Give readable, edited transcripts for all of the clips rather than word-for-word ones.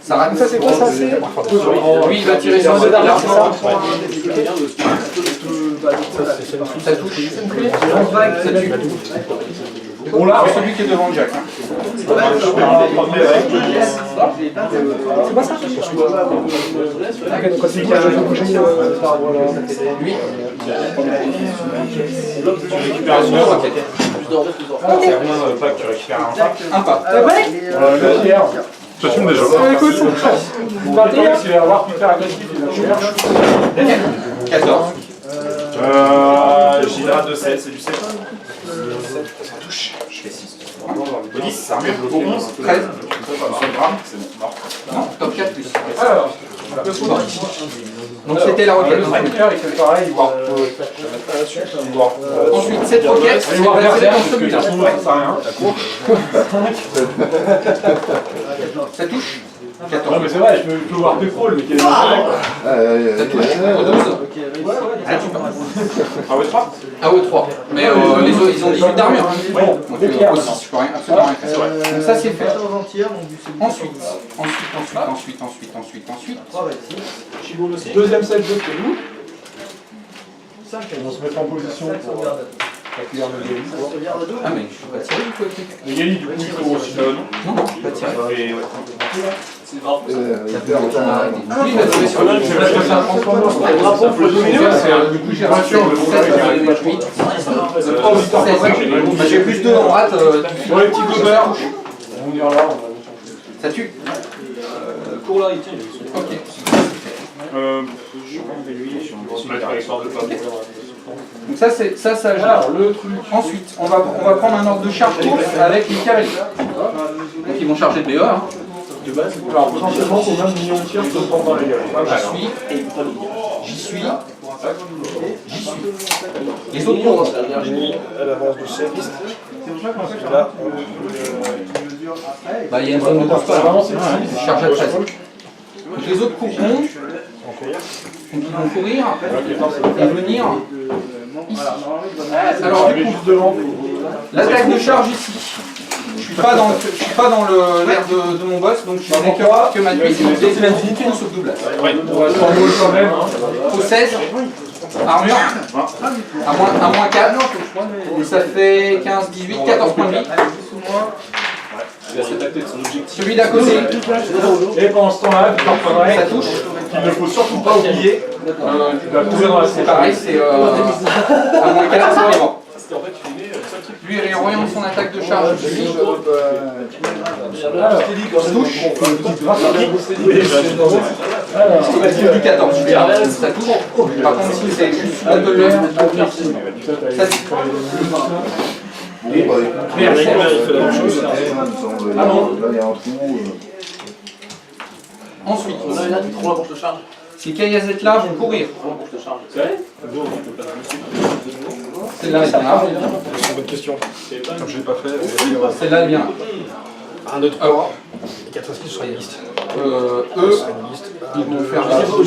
Ça rate. Ça c'est quoi ça? Lui il va tirer sur ce largement. Ça touche. Ça tue. Bon là, celui qui est devant Jack. C'est pas ça? Ok, donc quand c'est qui a bougé par rapport là. Lui. Tu récupères une heure. C'est rien, pas que tu récupères un pas. Un pas. Le tiers. Ça fume déjà. Écoute, vous partez là? S'il va avoir hyper agressif, il va chercher. 14. Gira de 16, c'est du 7. Ça touche. Je fais 6. 10, ça remet le 11, 13. C'est mort. Non, top 4 plus. Alors, Donc c'était la roquette. le striker il fait pareil. Ensuite, cette roquette, Allez voir c'est Berserk, dans parce que celui-là. ça sert à rien. Ça touche. Non 14. mais c'est vrai, je peux voir tes crawls, mais quel est l'intérêt? Ça touche. Au 12. Ah ouais, 3. Ah, au 3. Mais les autres, ils ont 18 d'armure. Bon, Donc au 6, je peux rien, absolument rien faire. Donc ça c'est fait. Ensuite. Deuxième set de chez nous. On va se mettre en position pour accueillir le Gali. Ah mais je peux pas tirer du coup. Le Gali du coup il faut aussi. Non, je peux pas tirer. Lui il va tirer sur le Je vais mettre un transformer. Du coup j'ai raté le 7, j'ai plus 2 en rate. Pour les petits gobbers, on ira là. Ça tue. Cours là, il tient. Ok. Je vais lui, je vais se mettre à l'histoire de pas. Donc ça gère. Alors le truc. Ensuite, on va prendre un ordre de charge course avec les cavaliers. Donc ils vont charger de BE. Hein. Alors potentiellement combien de millions de tirs je peux prendre dans les gueules? J'y suis. Les autres courent. Elle avance du service. Bah il y a une zone de course pas là. Vraiment c'est Je charge à 13. Donc les autres courront. Donc ils vont courir et venir ici. Alors du coup, l'attaque de charge ici. Je suis pas dans l'air de mon boss, donc je n'ai que ma nuit. C'est l'infinité sauf double. quand même. Au 16, armure, à moins 4, et ça fait 15, 18, 14 points de vie. Celui d'à côté, Et pendant ce temps-là, tu reprendrais. ça touche. Il ne faut surtout pas oublier. Tu vas courir dans la C'est pareil, c'est à moins 4, c'est bon. Lui, il réoriente son attaque de charge ici. Touche. C'est du 14, je vais ça touche. Par contre, si c'est juste la de l'heure, ça touche. Ensuite, si Kayazet là, vont courir. Celle-là, elle vient. C'est une bonne question. Comme je l'ai pas fait, Celle-là, elle vient. 1, 2, 3. Et 4 6 sur la liste. Eux, ils vont faire comme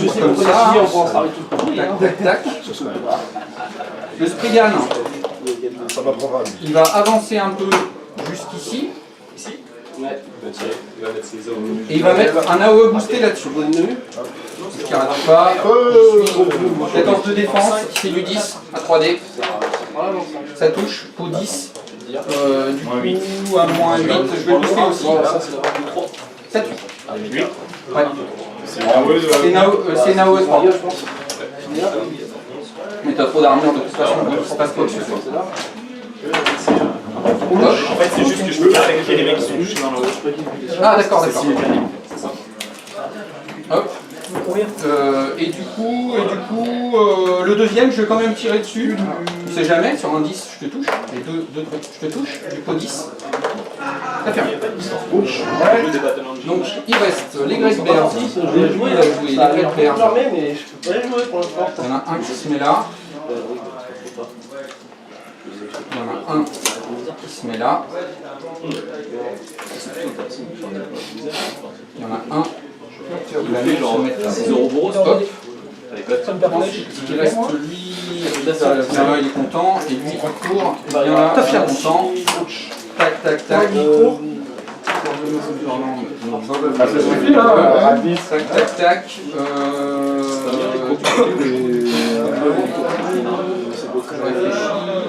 ça. Tac, tac, tac. Le Spriggan, Ça m'apprendra. il va avancer un peu jusqu'ici. Et il va mettre un AOE boosté là-dessus. Qui n'arrête pas. 14 de défense, c'est du 10 à 3D. Ça touche au 10. Du coup, à moins 8, je vais le booster aussi. Ça tue. Ouais. C'est Nao 3. Mais t'as trop d'armure de toute façon, donc il se passe pas au-dessus. En fait, c'est juste que je peux pas attaquer les mecs qui sont touchés dans le haut. Ah d'accord. Hop. Et du coup, le deuxième, je vais quand même tirer dessus. Tu sais jamais, sur un 10, je te touche. Les deux trucs, je te touche. Du coup, 10. Ça ferme. Donc, il reste les Great Bears. Il a joué les Great Bears. Mais je peux pas les jouer pour l'instant. Il y en a un qui se met là. Il y en a un qui se met là. Il y en a un qui va se mettre là. Hop. Ensuite, il reste lui, là il est content, et lui il court, il vient là, il est content. Tac, tac, tac. Ah, ça suffit là, à 10. Tac, tac, tac.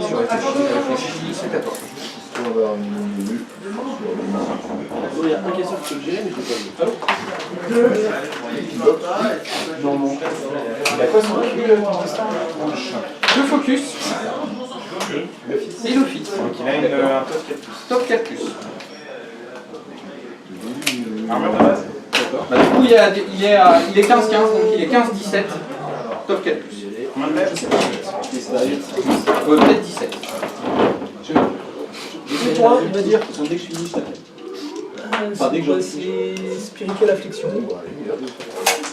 Je réfléchis, c'est 14. Il y a un question que j'ai, mais je l'ai pas vu. Non, non. Il a quoi son cul, Le focus. Et le fit. Donc il a un top 4+. Top 4+. Armure de base. Bah, du coup, il est 15-15, donc il est 15-17. Top 4+. Combien de lèvres? Peut-être 17. Toi, il va dire, dès que je finis, je t'appelle. Enfin, dès que je C'est spirituelle affliction.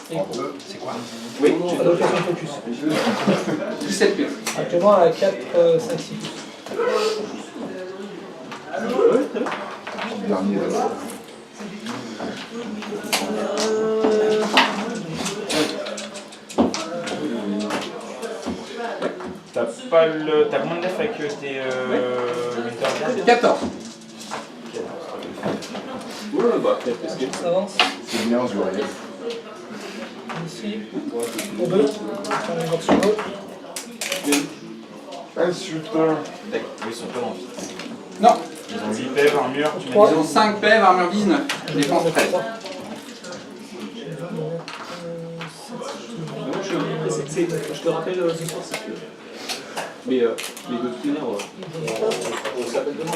C'est quoi? Oui, Allocation focus. 17 plus. Actuellement à 4, 5, 6 plus. Dernier là. T'as combien de lèvres avec tes Winterguard? 14. Ça avance. C'est bien, je vois. Ici. Pour 2. On va sur l'autre. Insulteur. Oui, ils sont pas dans le fit. Non. Ils ont 8 lèvres, armure, tu m'as Trois. dit. Ils ont 5 PV, armure 19. Défense 13. Je te rappelle ce soir, c'est que. Mais de toute manière, on s'appelle demain.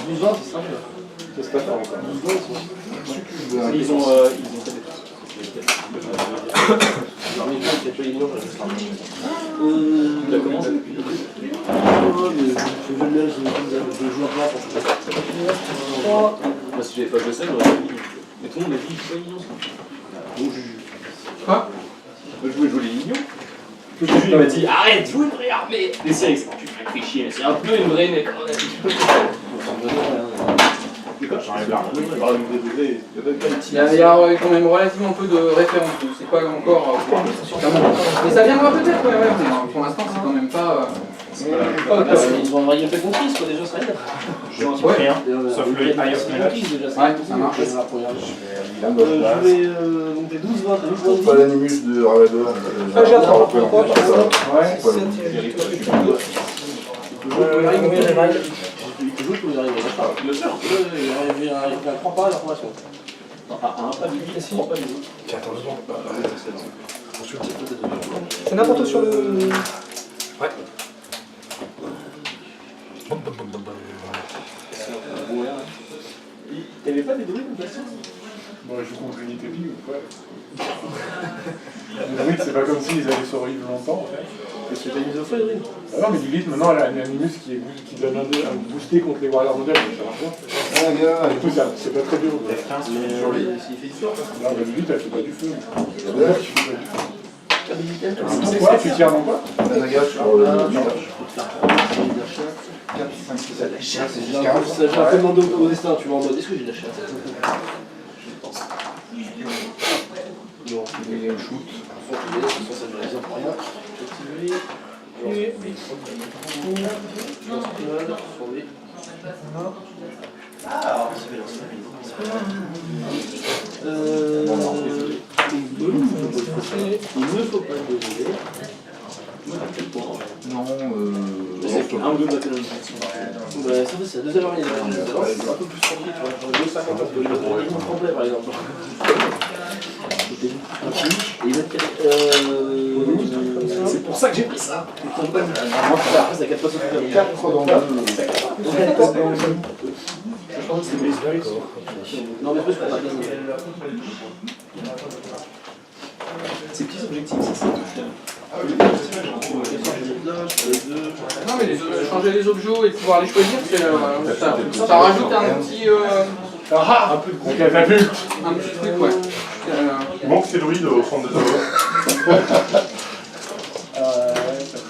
C'est simple. C'est pas faire encore. Ils ont fait des trucs. Tu as commencé depuis. Je joue un peu pour ça. Moi, si j'avais pas joué ça, j'aurais pas dit. Mais tout le monde a dit, c'est pas mignon ça. Bon, Quoi? je jouer les mignons. Tout le jeu, il m'a dit, arrête, joue une vraie armée. Les séries, tu me fais chier, c'est un peu une vraie, mais quand même. J'enlève l'armure. Il y a quand même relativement peu de références, donc c'est pas encore. Mais ça viendra peut-être, ouais. Pour l'instant, c'est quand même pas. Ils ont envoyé un peu complice, quoi, déjà, ça aide. Je ne sais rien, sauf le Eye of Menace. Ouais, ça marche. Je vais donc des 12-20. Pas l'animus de Ralador. Ah, j'ai attends. Pourquoi? Ouais. Il peut jouer pour y arriver. Bien sûr. Il prend pas l'information. Un pas du tout, 3 pas du tout. Attends, c'est n'importe où sur le. Ouais. T'avais pas des druides de patience? Bon, je joue contre l'unité ou quoi? Les druides, c'est pas comme s'ils allaient survivre longtemps en fait. Qu'est-ce que t'as mis au feu, les druides? Ah non, mais du lead, maintenant, elle a un animus qui donne un boosté contre les warriors modèles, ça marche bien. Ah, gars, du coup, c'est pas très dur. F15 sur les. S'il fait du feu, Non, mais le lead, elle fait pas du feu. C'est vrai que tu fais pas du feu. c'est Quoi? Tu tires dans quoi? Naga sur le village. 4, 5, 6, 7. J'ai un peu demandé au destin, tu vois, en mode est-ce que j'ai de la chatte? Je pense. Non, Il y a un shoot. ça me réalise pour rien. Il ne faut pas désolé. Non, C'est un ou deux batailles d'infection. C'est la deuxième organisation. Je suis un peu plus tranquille, tu vois. J'en ai 2,50 parce que je me tremblais par exemple. Et il va être c'est pour ça que j'ai pris ça. Après, c'est à 4 fois sur 4 dans le. Non, mais plus que pas bien. Ces petits objectifs, c'est ça. Non, mais changer les objets et pouvoir les choisir, ça rajoute un petit. Ah, un peu de catapulte. Un petit truc, ouais. Il manque ces druides au centre des œuvres.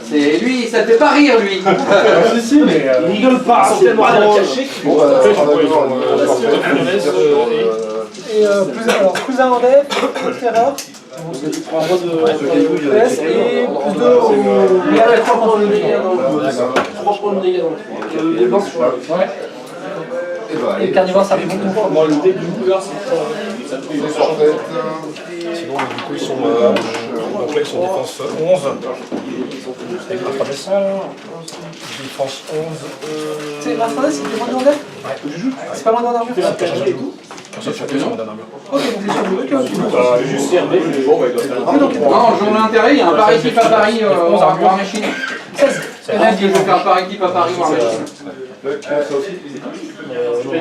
C'est lui, ça te fait pas rire, lui. Si, si, mais. Il rigole pas, c'est tellement rien à cacher. Bon, bah, Et plus un en def, terreur, Tu prends un droit de PS et plus 2 au. Il y a 3 points de dégâts dans le 3 points de dégâts dans le 3. Lance sur le. Ouais. Et le carnivore, ça arrive beaucoup. Moi, le dé du coup, là, c'est ça. Sinon, du coup, ils sont. Donc là, ils sont défense 11. Avec la frappe défense 11. C'est la phrase, c'est moins de handel. C'est pas moins de d'armure. Ça, c'est sur la armure. Ok, donc c'est sur le Juste CRB, mais bon, il doit faire. Non, journée intérêt, il y a un par équipe à Paris War Machine. 16. Il y en a qui veut faire par équipe à Paris War Machine.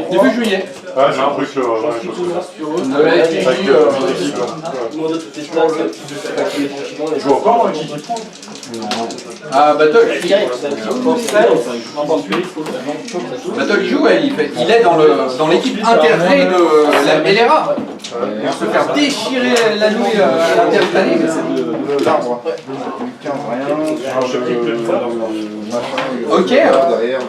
Début juillet. Ouais, c'est un truc. Je vois encore un qui Ah, Battle. Battle, il joue, il est dans l'équipe intégrée de la LRA. Pour se faire déchirer la nouille à l'interplanée. L'arbre. 15, rien. Ok. Derrière.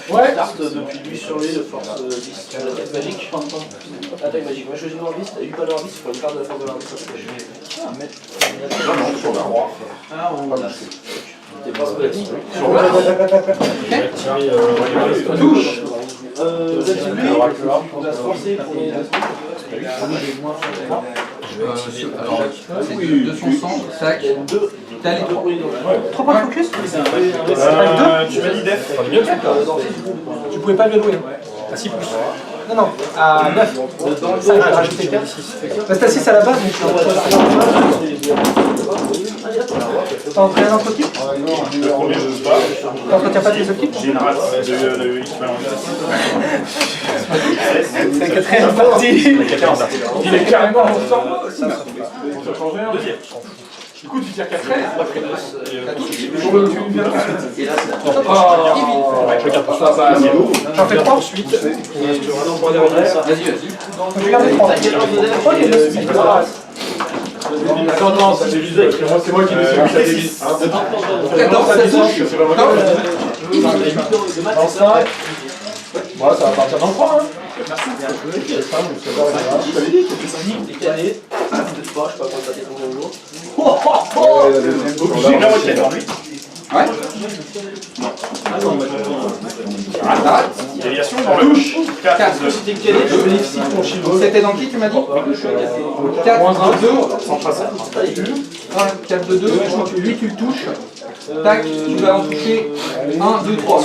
Ouais, carte depuis lui sur lui de force 10. Attaque magique. Attaque magique. Moi je choisis Noirvis, t'as eu pas Noirvis pour une carte de la force de Noirvis. Sur la roi. T'es pas squelettique. Touche. Vous êtes lui, on va se forcer pour les Alors, c'est 200, sac. T'as les 3. 3 points de focus. Tu m'as dit def. Tu pouvais pas le louer. À 6 pouces. Non, non, à 9. 5, j'ai rajouté 4. C'était à 6 à la base, mais je suis T'as entraîné un autre type? Le premier, je sais pas. T'entretiens pas tes équipes? J'ai une race de X-Men. C'est la quatrième partie. Il est carrément en forme aussi. Ça change rien. Deuxième. Du coup, tu tires 4 traits. J'en fais 3 ensuite. Vas-y. Je vais garder 3. Ok, Non, ça dévise. C'est moi qui décide que ça dévise. 14, ça touche. Moi, ça va partir dans le 3. T'es calé. Peut-être pas, je sais pas comment ça t'est tombé au jour. J'ai la requête dans lui. Ouais. Déviation dans le touche. 4 de Si t'es calé, je bénéficie de ton chiffre. C'était dans qui tu m'as dit 4, 1, 2. sans tracer. 4 de 2. Lui, tu le touches. Tac, tu vas en toucher 1, 2, 3.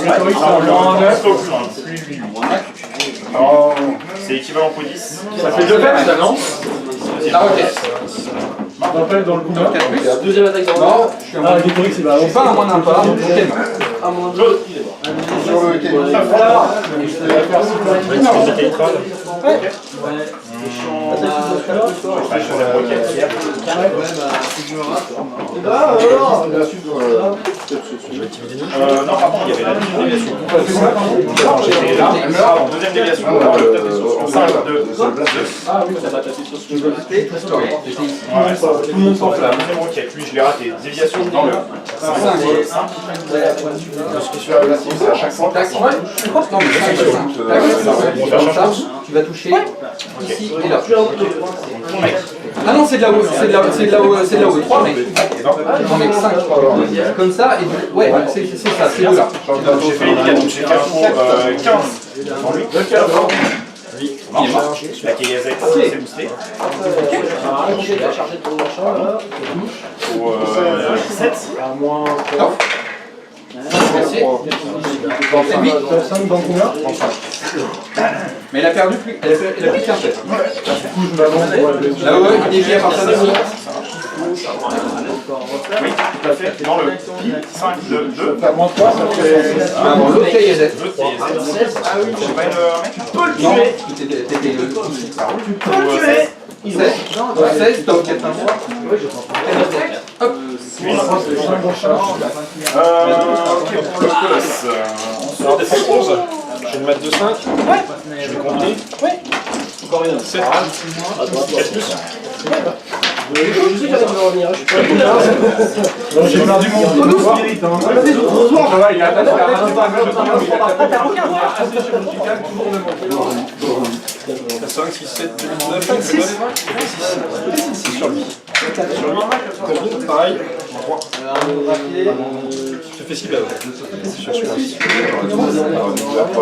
C'est équivalent pour 10. Ça fait 2 peines, ça, non? La requête. On appelle dans le coup. 4 plus. Deuxième attaque dans Non, je suis pas un moins d'un pas. Ok. à moins de l'autre, il est mort. Sur le quai. Non, par contre, il y avait la deuxième déviation. J'étais là, en deuxième déviation, en 5, 2, 2. Ah oui, ça va taper sur ce que je veux. Ouais, tout le monde s'enflamme. Deuxième roquette, lui, je l'ai raté. Déviation dans le 5. Ce qui suit agressif, c'est à chaque fois. Tac. Non, mais 5, 5. Tac. Comme ça, tu vas toucher ici et là. Ah non, c'est de la haut, c'est de la haut 3, mec. J'en ai 5. Comme ça, et ouais, c'est ça, c'est deux là. J'ai fait les 4, j'ai fait un pot 15 dans lui. Lui, il est mort. La Kayazek, c'est boosté. J'ai chargé de ton machin là. Pour 17. Top. Merci. C'est lui. Mais elle a perdu plus. Elle a plus qu'un fait. Là, ouais, il dévie à partir d'ici. Oui, tout à fait. Dans le pi 5 de 2. Ah bon, l'autre KZ. L'autre Kayazek. Ah oui, c'est pas une mec. Tu peux le Non, tuer. t'étais le. Tu peux le tuer. 16, top 4. Hop. Ok, pour le colosse. On sort des 11. Je vais le mettre de 5. Ouais. Je vais compter. Oui. Encore une. 7. 4 plus. Je sais qu'il va revenir, je suis pas J'ai perdu mon spirit. Heureusement. Ça va, il a attaché à la Ah, t'as aucun voix. assez chirurgical, toujours le même. 5, 6, 7, 8, 9, 5, 6. 6 sur lui. Combine, pareil. 3. Je fais 6 balles. Sur celui-là.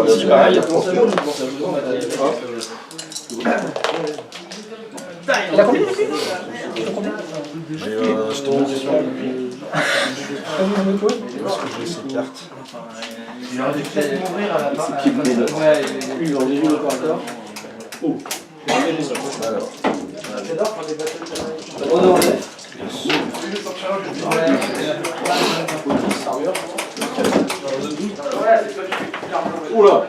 6 pareil. Il a combien? J'ai une bonne question. Est-ce que j'ai ces cartes? Il aurait dû peut-être mourir à la fin. Ouais, il en est eu le encore. Oh. Alors. J'adore quand des bateaux. Oh non, oula.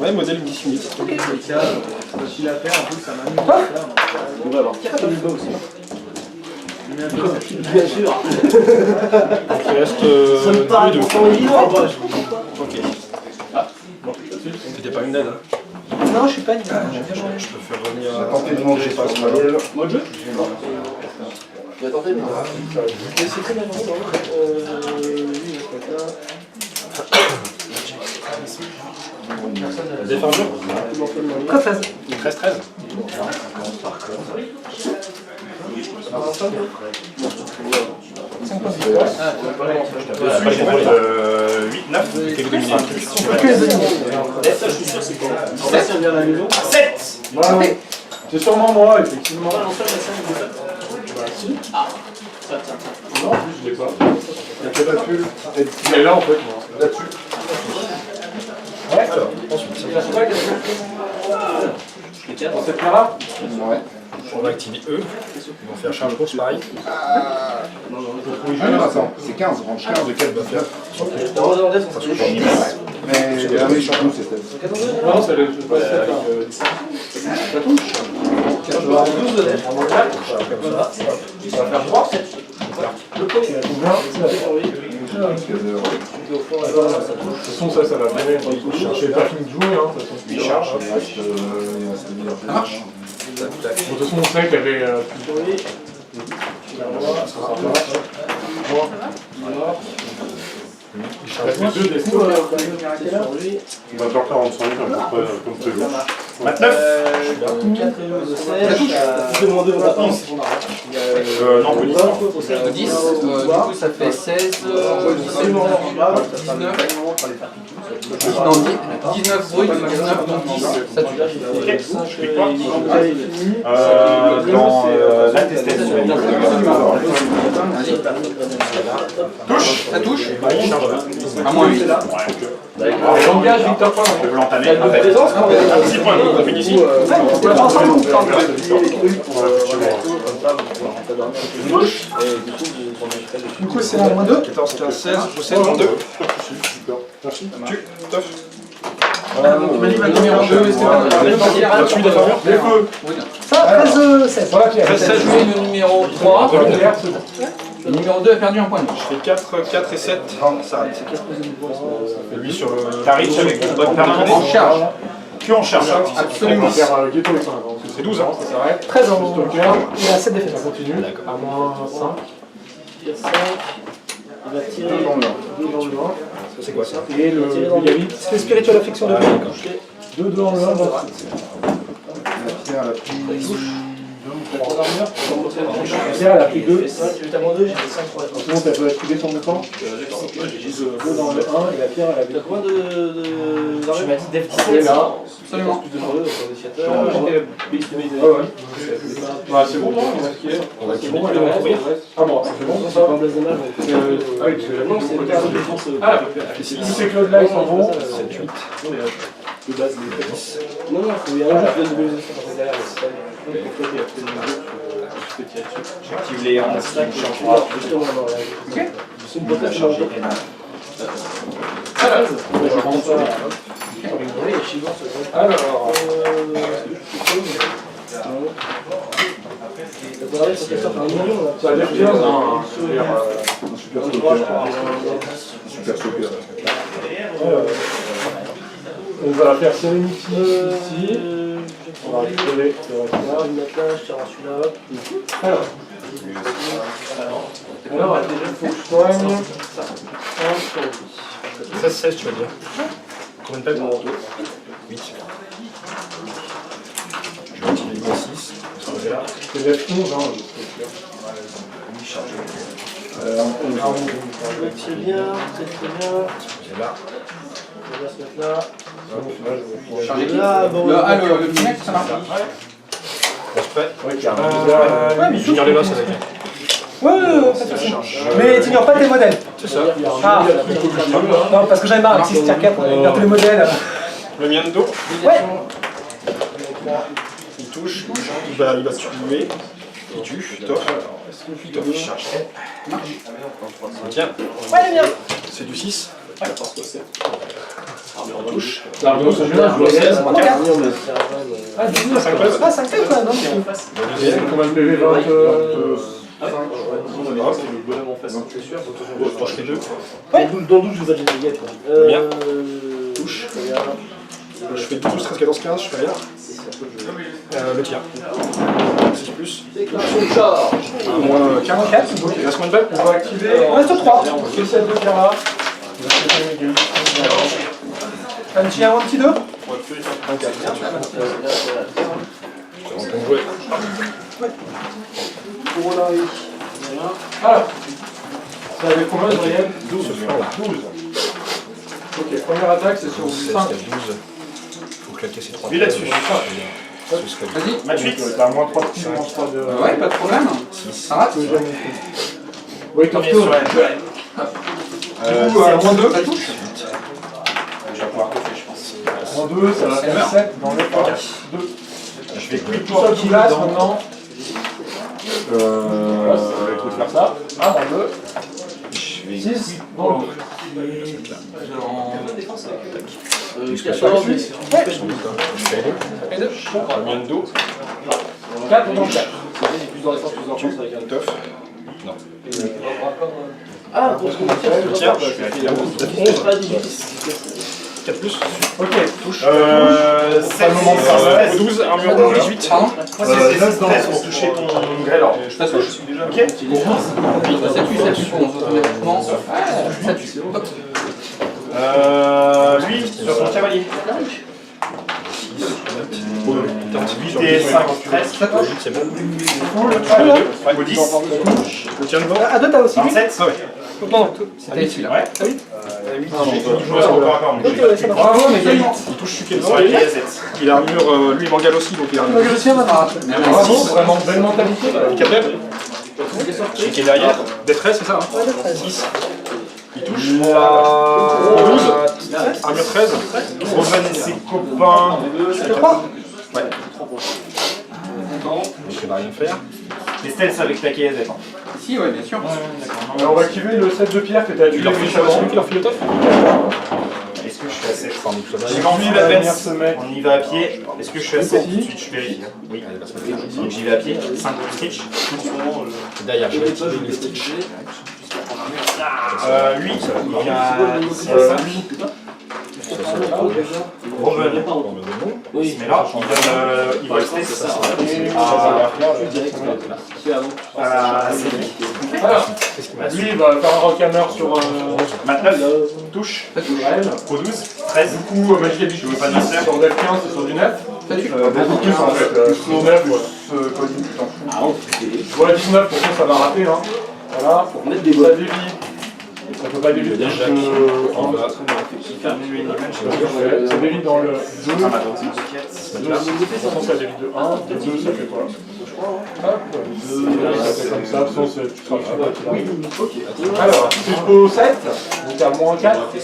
Ouais, modèle 10 minutes. Facile à faire, en plus ça m'amuse. On va avoir 4 minutes aussi. Bien sûr. Donc il reste Ça me paraît 2 et 2. pourtant évident. Ok. Bon, c'était pas une aide. Hein. Non, je suis pas une. Je peux faire revenir. Tentez de manger pas sur la gueule. Moi je jeu. Tu vas tenter, mais c'est très bien vendu. Défendu. Quoi, 13? 13, 13. Pas les contrôles. 8, 9, quelques demi. Que les animaux. Ça, je suis sûr, c'est quoi? Ça, si on vient à la maison. 7. C'est sûrement moi, effectivement. Non, ça, la scène, il est pas. Ah, ça, ça. Non, je l'ai pas. Il y a que la pull. Il est là en fait, là-dessus. Ouais, alors, ensuite. Dans cette là. Ouais. On va activer eux. Ils vont faire charge course pareil. Ah non, attends, c'est 15, range 15 de quel buffer. Mais ah oui, sur nous c'était. Non, c'est le. Ça touche. Je vais avoir 12 de lettres. Ça va faire 3. Le premier. De toute façon, ça va bien. J'ai pas fini de jouer, hein. Il charge, il reste 1000 Ça marche? De toute façon, on sait qu'il y avait. Il reste 2 des C'est sur lui. Il va faire 45 à peu près comme prévu. 29. 4 et 12 de 16. 2 moins 2, on a 11. Non, police. 10, du coup ça fait 16, 17, 19, non, 19 brut, 19 donc 10, ça tue. Dans l'attestation. Touche, ça touche. À moins 8. Langage, Victor Paul. Je vais l'entamer. 6 points, on finit ici. Du coup, c'est un moins 2. 14, 15, 16, je sais, 32. Tu, tof. Numéro 2, Là-dessus, d'affaire. Les feux. Ça, 13, 16. Voilà, Pierre. 13, ça joué le numéro 3. Le numéro 2 a perdu un point de Je fais 4 et 7. Ça arrête. Et lui sur le. Tarif avec une bonne en permanente. charge. Que en charge. Absolument. C'est 12 hein. 13 en. Il a 7 défaites. Continue. À moins 5. Il va tirer. C'est quoi ça? Et le Yami. C'est spiritual affection de 2 dans le 1. La pierre, la prise. Pierre, elle a pris 2. Tu as moins 2, j'ai 5 pour être. Sinon, t'as activé ton écran. 2 dans le 1 et la pierre, elle a Tu as combien de. Tu m'as dit Def 17 là. Absolument. Plus de moins 2, donc négociateur. Ouais, c'est bon, non? On va activer. Bon, elle va courir. Ah bon, c'est bon, C'est ça. pas un blaze de mal. Ah oui, parce que Non, c'est une carte de défense. tous ces Claude-là, ils sont bons. 7, 8. De base, les 10. Non, non, il faut y aller. Je donne de mobilisation par derrière, mais c'est pas bien. Donc, en fait, il y a fait une jeu, tu peux tirer dessus. J'active les 1. C'est une bonne charge. Alors, Ça a l'air bien, Super super. on va faire Serenity ici. On va récupérer le reste là. Je vais mettre là, je tire à celui-là. Alors, déjà, il faut que je soigne. 16, tu vas dire. Combien de peines 8. Je vais utiliser le 6. Là. C'est déjà 11, hein. C'est bien, c'est très bien. C'est là. On va se mettre là. Charger qui Là, bon, le petit mec, ça marche. On se prête. Ouais, mais J'ignore les masses avec. Ouais, pas de soucis. Mais t'ignores pas tes modèles. C'est ça. Ah, non, parce que j'avais marre avec 6 tiers 4, on ignore tous les modèles. Le mien de dos. Ouais. Il touche. Il va tuer. Il tue. Top. Top, il charge. Tiens. Ouais, il est bien. C'est du 6. on touche. L'armure, c'est bien. Ah, 16. Ah, 19. Ah, 5 quoi, non? Combien de PV 20 Le bonhomme en face, c'est sûr. Je fais 2. Dans le doute, je vous ai dit négatif. Bien. Touche. Je fais 12, 13, 14, 15. Je fais rien. Le tir. 6 plus. Moins 44. Il reste combien de balles? On va activer. On reste 3. Spécial de Kara. Un petit 1, un petit 2. On peut jouer. Alors, ça avait combien de Brian 12. 12. Ok, première attaque, c'est sur 16, 5. 12. Faut claquer ces 3. Lui là-dessus. Vas-y. Match 8. T'as moins 3 de tir, moins 3 de. Ouais, pas de problème. Ça rate. Oui, top Combien tour. sur elle? Du coup, moins 2, ça touche. Je vais pouvoir coiffer, je pense. Moins 2, ça va faire 7 dans le 1. 2. Je vais Tout seul qui passe maintenant. Ça va être faire ça. 1 dans 2. 6 dans le 2. 14, mais c'est Et 2. Combien de dos? 4 dans 4. plus dans les sens, plus dans le sens avec un Tough. Non. Ah, pour ce qu'on tire, Le tir. je fais 11, pas 18. 4 plus. Ok, touche. 7, 12, armure rouge, 18. Pardon 9 dans 13 pour toucher ton grêlor. Ça touche. Ok. Ça tue, pour 11 automatiquement. Ça tue. Hop. Lui, sur ton cavalier. 8 et 5, 13. Ça touche. C'est bon. Au 10. Le tien devant. À 2, t'as aussi 27. Ah ouais. Non, C'était celui-là. Ouais. Ah oui. Il joue encore encore. Ok, ouais, ça marche. Bravo, mais gagnant. Il touche celui qui est devant. Sur les pièces. Il a armure, lui il m'engale aussi, donc il a Il va armure. réussir maintenant. Bravo, vraiment belle mentalité. Handicapé. Celui qui est derrière. Détresse, c'est ça hein? Ouais, de 13. 6. Il touche. 12. Armure 13. Rosen et ses copains. Je crois. Ouais. Donc il va rien faire. Les stealths avec ta KZ. Si, ouais, bien sûr. Alors on va activer le set de pierre que tu as Tu leur fais celui qui leur file le tof. Est-ce que je suis assez Enfin, nous sommes J'ai envie la peine. On y va à pied. Est-ce que je suis assez tout de suite? Je vérifie. Oui. Donc j'y vais à pied. 5 stitch. derrière, je vais activer les stitch. Lui, il a 5. Roven. Oui, Mais là, il va rester. Alors, lui, il va faire un rockhammer sur mat 9. Touche. Au 12. 13. Du coup, magie habitude. Je veux pas de master. Sur Dev 15 et sur du 9. Ça tue. Beaucoup plus en fait. Sur 9, Cody, tu t'en fous. Voilà, 19, pour ça, ça va rater. Hein. Voilà. Pour mettre des Ça bottes. dévie. Ça peut pas dévier. Jacques, en bas. Ça dévie dans le 2. De toute façon, ça dévie de 1. De 2, ça fait quoi? Hop, 2, c'est comme ça. De toute façon, tu seras là. Alors, jusqu'au 7, donc à moins 4, il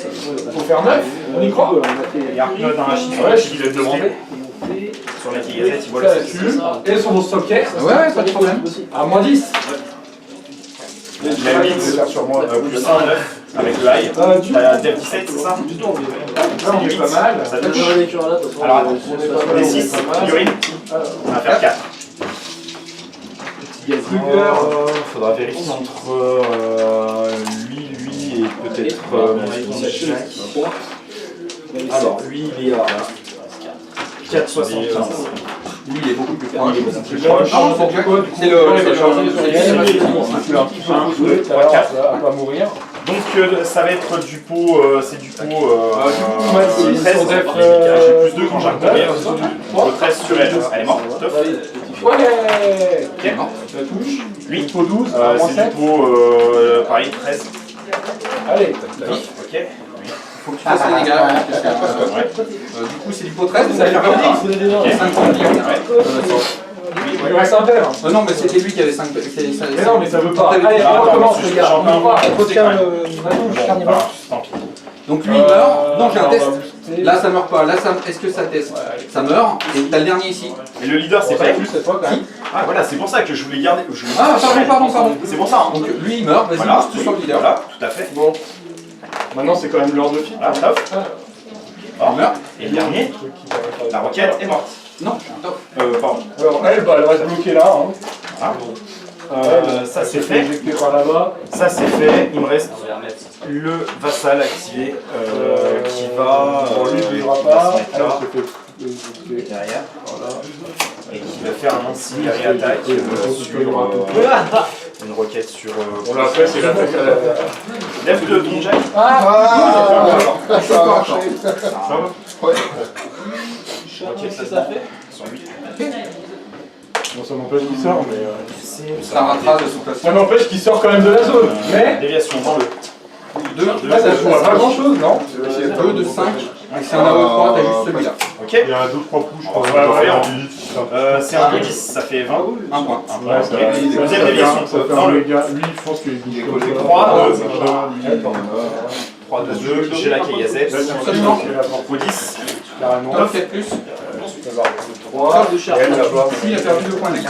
faut faire 9. On y croit. Il y a un dans la chiffre. Ouais, il est demandé. Sur la Kigazette, il voit le 7. Et sur mon stocker, Ouais, pas de problème. à moins 10. Il a 8 sur moi, plus 1, 9 avec le high. T'as Dev 17, c'est ça? Là, on est pas mal. Ça touche. Alors attends, des 6, urine. On va faire 4. Faudra vérifier entre lui et peut-être Jacques. Alors, lui, il est à 4,75. il est beaucoup plus proche. proche. Non, c'est Jack. C'est le. Tu l'as un petit peu poussé, ça va pas mourir. Donc ça va être du pot, c'est du pot. Maxi, 13, sur def, j'ai plus 2 quand j'arrive. Le 13 sur elle, elle est morte. Top. Ouais. Ok. Ça touche. 8. Pot 12, C'est du pot, pareil, 13. Allez. Ok. Faut que tu fasses les dégâts. Du coup, c'est du pot 13, ça fait Ok. 5 points de dégâts. Il reste un verre. Non, mais c'était lui qui avait 5. Mais non, mais ça veut pas. Allez, on recommence, les gars. J'en ai On va un. retient le carnivore. Tant pis. Donc lui il meurt. Non, j'ai un test. Là ça meurt pas. Là, est-ce que ça teste? Ça meurt. Et t'as le dernier ici. Et le leader, c'est pas plus cette fois quand même. Ah voilà, c'est pour ça que je voulais garder. Ah, pardon. C'est pour ça. Hein. Donc lui il meurt. Vas-y, Voilà. booste sur le leader. Voilà, tout à fait. Bon. Maintenant c'est quand même l'heure de fit. Voilà, top. Il meurt. Et le dernier, la roquette est morte. Non, top. Pardon. Alors elle, bah, elle reste bloquée là. Hein. Ça c'est fait. Éjectée par là-bas. Ça c'est fait. Il me reste le vassal activé qui va. Lui il ne bougera va pas. se mettre Elle là, se fait. derrière. Voilà. Et qui va faire un incendiary attaque sur une roquette sur. Bon là après c'est l'attaque à la. Lève de ton jack. Ça marche. Qu'est-ce que ça fait? Sur 8. Bon ça m'empêche qu'il sort mais. Ça ratera de toute façon. Ça m'empêche qu'il sort quand même de la zone. Mais. Déviation dans le. 2 Là ça joue à pas grand chose, non? 2 de 5. C'est un AO3, t'as juste celui-là. Ok. Il y a 2-3 coups je crois. C'est un peu 10, ça fait 20. Un point. Ouais, ça Deuxième déviation. ça fait Dans un le dégât. Lui je pense qu'il est collé. 3, 2, j'ai la caillazette. Absolument. Au 10. Carrément. Top, 4 plus. 3 de charge. Ici, il a perdu 2 points de dégâts.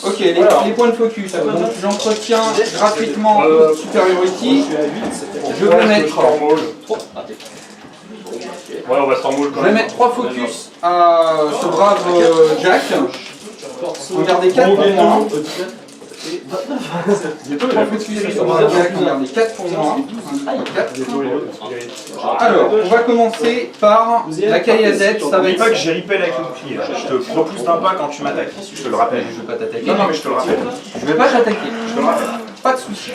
Ok, les points de focus. Donc j'entretiens gratuitement Superiority. Je vais mettre. Ouais, on va se remouler quand Je vais même. mettre 3 focus à ce brave Jack. On gardait 4 pour moi. 3 focus sur brave Jack, on gardait 4 pour moi. 4. Alors, on va commencer par la caillazette. Ça va N'oublie pas être. que j'ai ripel avec le bouclier. Je te repousse d'un pas quand tu m'attaques. Je te le rappelle. Je vais pas t'attaquer. Non, mais je te le rappelle. Je vais pas t'attaquer. Je te le rappelle. Pas de soucis.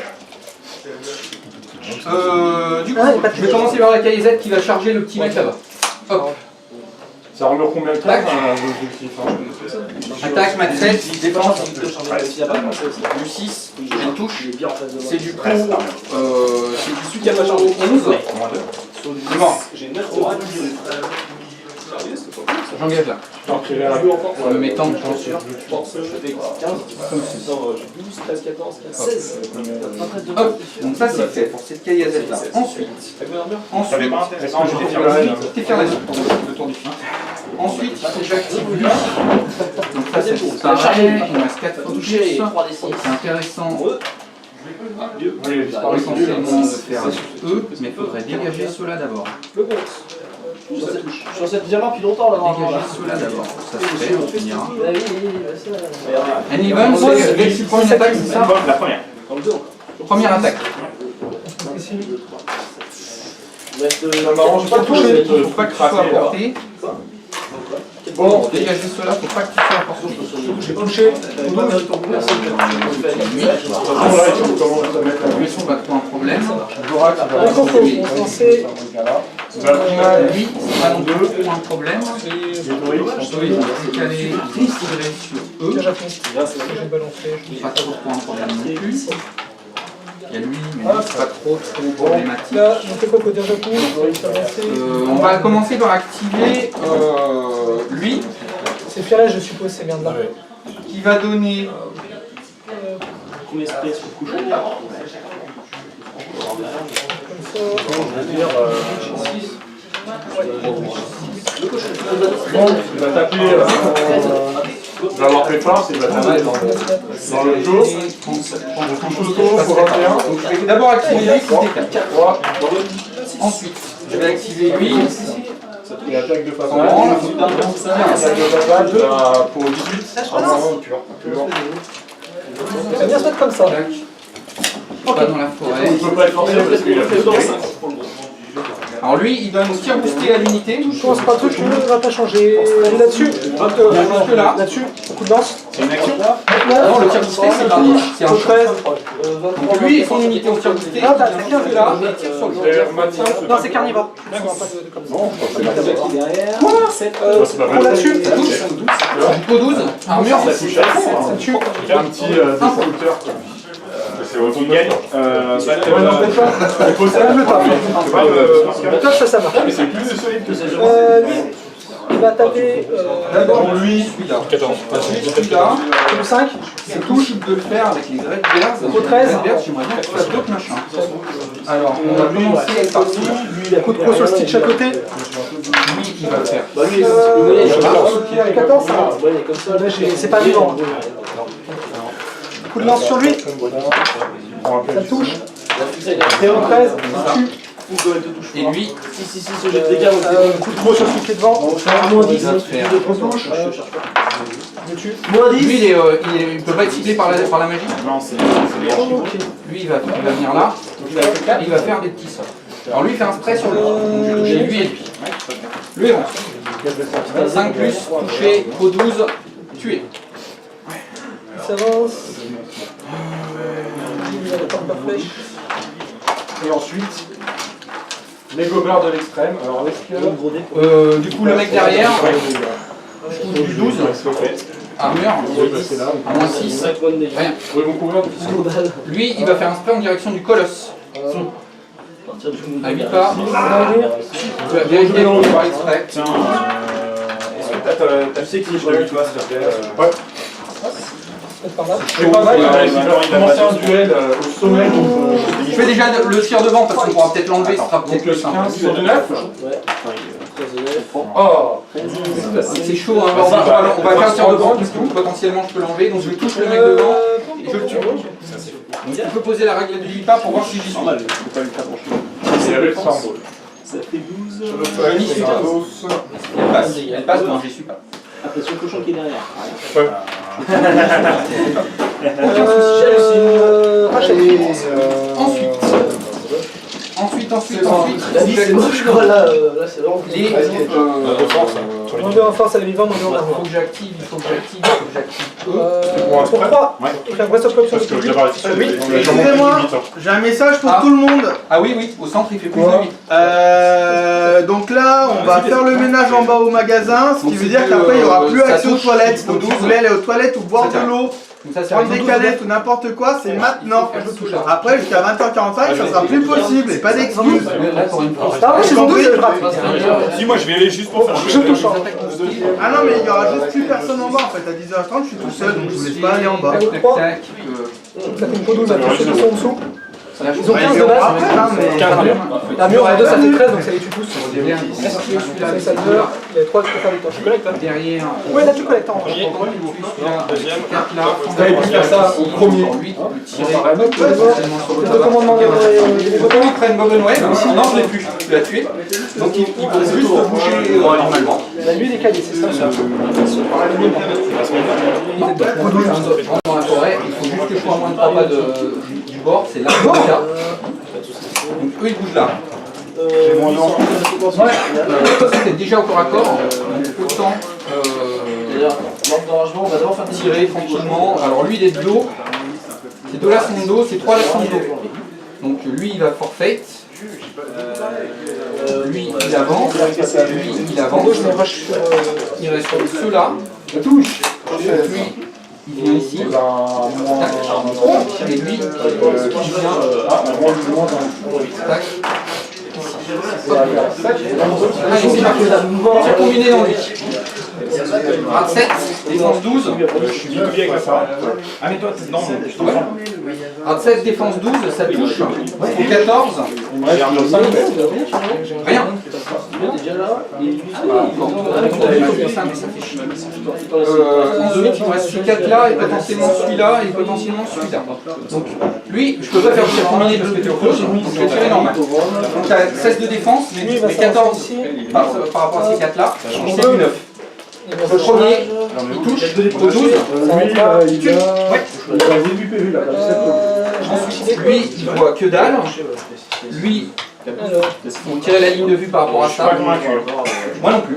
Du coup, je vais commencer par la caillazette qui va charger le petit mec là-bas. Hop. Ça remet combien de temps Tac. l'objectif hein? Attaque, max 7, défense. Du 6, elle touche. C'est du coup. C'est du coup 11. C'est bon. J'engage là. En me mettant de chance sur Hop, donc ça c'est fait pour cette caillazette là. Ensuite, T'avais pas intéressant, j'étais fier t'es fier là-dessus pour le tour du fin. Ensuite, j'active lui. Donc ça c'est pareil, il me reste 4 focus. C'est intéressant. Essentiellement de faire eux, mais il faudrait dégager ceux-là d'abord. Je suis sur cette diamant depuis longtemps là. Dégager ceux-là d'abord. Ça se fait, on finira. Oui, And even, c'est la première attaque, c'est ça? La première. Première attaque. Ça m'arrange pas de toucher. Faut pas que tu sois à portée. Bon, dégager ceux-là, faut pas que tu sois à portée. J'ai touché. La mission va trouver un problème. Dora qui va Donc on faut lancer. Lui, c'est pas non plus un problème. Eux, ils vont se caler, tirer sur eux. Déjà fait. J'ai balancé. Pas trop un problème non plus. Il y a lui, mais c'est pas trop problématique. Là, on fait quoi côté Japon? On va commencer par activer lui, C'est fialage, je suppose, c'est bien de là. qui va donner combien de space pour coucher? Bon, il va taper. Il va avoir fait force, il va taper dans le jeu. Je touche le tour pour 21. Donc je vais d'abord activer lui pour D4. Ensuite, je vais activer lui. Il attaque de façon. En Il attaque de façon pour 18. On va bien se mettre comme ça. Pas dans la forêt. Il ne peut pas être forcé parce qu'il a fait Alors lui, il donne tir boosté à l'unité. Je pense pas un truc, tu ne vas pas changer. Allez là-dessus. Jusque là. Là-dessus. Coup de lance. C'est une action. Non, le tir boosté, c'est un Coup 13. Donc lui et son unité au tir boosté, Ah, t'as il c'est vient jusque là et tire sur le jeu. Non, c'est carnivore. C'est pas Coup mal. là-dessus. Ça touche. Jusqu'au 12. Armure. Ça touche à fond, hein. Ça tue. Il y a un petit destructeur. C'est autant de gagne. Il faut ça, le top. Top, ça marche. Mais c'est plus solide que ça. Lui, il va taper. D'abord lui, celui-là. 14. Ensuite celui-là. Le 5. C'est possible de le faire avec les Red Bears. Au 13. Les Red Bears, j'aimerais bien que tu fasses d'autres machins. Alors, on va commencer par ci. Coup de croc sur le stitch à côté. Lui, il va le faire. Bah lui, il 14, ça va. Ouais, il est comme ça. C'est pas vivant. Coup de lance sur lui. Ça touche. Et au 13, ça tue. Et lui, Si, ce jet de dégâts Coup de croc sur celui qui est devant. moins il 10. va le faire. Je tue. Moins 10. Lui, il peut pas être ciblé par la magie. Non, c'est Lui, il va venir là. Il va faire des petits sorts. Alors lui, il fait un spray sur le. Donc je vais toucher lui et lui. Lui est bon. 5 plus, touché, au 12, tué. Il s'avance. Il a la porte par flèche. Et ensuite, les gobelins de l'extrême. Alors, est-ce que. Du coup, le mec derrière, je touche du 12, armure, C'est là. à moins 6, 5 points de dégâts. rien. Vous pouvez couvrir. Lui, il va faire un spray en direction du colosse. À 8 pas. Tu vas vérifier par exprès. Tiens, est-ce que t'as sais qui je l'ai vu toi, s'il te plaît Ouais. C'est pas mal. C'est pas mal. Il va commencer un duel au sommet. Je fais déjà le tir devant parce qu'on pourra peut-être l'enlever, ce sera peut-être Donc, plus simple. 15 sur du 9. Ouais. 13 de 9. Oh. C'est chaud, hein. On va faire le tir devant, du coup, potentiellement je peux l'enlever. Donc je touche le mec devant et je le tue. Donc tu peux poser la règle du 8 pas pour voir si j'y suis. Normal, je peux pas lui faire grand-chose. C'est avec ça. Ça fait 12. Elle passe, elle passe, non, j'y suis pas. Après, sur le cochon qui est derrière. Rachel. Ensuite, La vie, c'est moche, quoi. Là, c'est vraiment. les On veut en force à la vivante, on veut en il armure. faut que j'active eux. Pour 3, il fait un vrai stop sur Parce que le je public. l'ai pas réussi. Excusez-moi, j'ai un message pour tout le monde. Ah oui, au centre il fait plus de 8. Donc là, on va faire le ménage en bas au magasin, ce qui Donc veut dire c'est qu'après il n'y aura que, plus ça accès aux touche toilettes. au Donc si 12. vous voulez aller aux toilettes ou boire Ça de l'eau, Donc ça, c'est prendre un des 12 canettes ou n'importe quoi, c'est maintenant. Après jusqu'à 20h45, ça sera plus possible et pas d'excuses. Là, t'auras une force. Ah ouais, c'est son 12, je rate. Si, moi je vais aller juste pour faire Je touche. Ah non mais il y aura juste plus personne en bas en fait, à 10h30 je suis tout seul donc je vous laisse pas aller en bas. Tac, tac, tac. Ça fait une peau 12 à tous ceux qui sont en dessous. Là, Ils ont Ouais, 15 ils de iront base. après, hein, mais... La mur en 2, ça fait 13, donc ça les tue tous. Est-ce que celui-là, Ça meurt. Il y a 3 qui peuvent faire des torches. Tu collectes, hein? derrière, Ouais, là tu collectes en celui-là, deuxième. 4 là, Vous avez pu faire ça au premier. lui, le tirer. Le commandement des Autant il traîne Bob Noël, non je l'ai plus, tu l'as tué. Donc il peut juste bouger normalement. La nuit des caliers, c'est ça. Dans la forêt, il faut juste que je sois à moins de 3 pas du bord, c'est là le cas. Donc eux ils bougent là. C'est déjà au corps à corps, donc autant D'ailleurs, lors d'enragement, on va d'abord faire tirer tranquillement. Alors lui il est de dos, ces deux là sont de dos, ces trois là sont de dos. Donc lui il va forfait. Lui il avance, lui il avance, il reste ceux-là, touche, lui il vient ici, et lui il vient, tac, allez c'est parti, j'ai combiné dans lui. Grade 7, défense 12. Je suis bien avec la parole. Ah, mais toi, non, je t'en prends. Grade 7, défense 12, ça touche. Au 14, J'ai armure 5. rien. déjà là. Ensuite, il me reste ces 4 là, et potentiellement celui-là, et potentiellement celui-là. Donc, lui, je peux pas faire le tir combiné parce que tu es close, donc je vais tirer normal. Donc, tu as 16 de défense, mais 14 par rapport à ces 4 là, et c'est du 9. Le premier, il touche au 12, il tue. Ouais. Ensuite, lui, il voit que dalle. Lui, Alors, On tirait la ligne de vue par rapport à Je suis pas ça. convaincu. Moi non plus.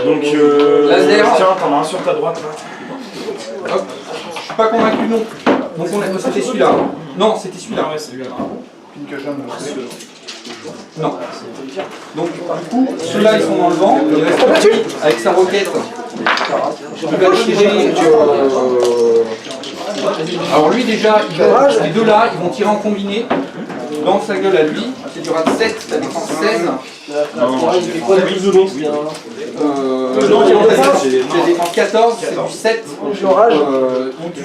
Donc, Laser. tiens, t'en as un sur ta droite là. Hop. Je suis pas convaincu non plus. Donc c'était celui-là. Non, c'était celui-là. Ouais, c'est lui là. Non. Donc du coup, ceux-là ils sont dans le vent. Il reste avec sa roquette. Il va tirer. Alors lui déjà, les deux là, ils vont tirer en combiné. Dans sa gueule à lui, c'est du rat 7, la défense 16. Non, il y a la défense 14, c'est du 7. Donc du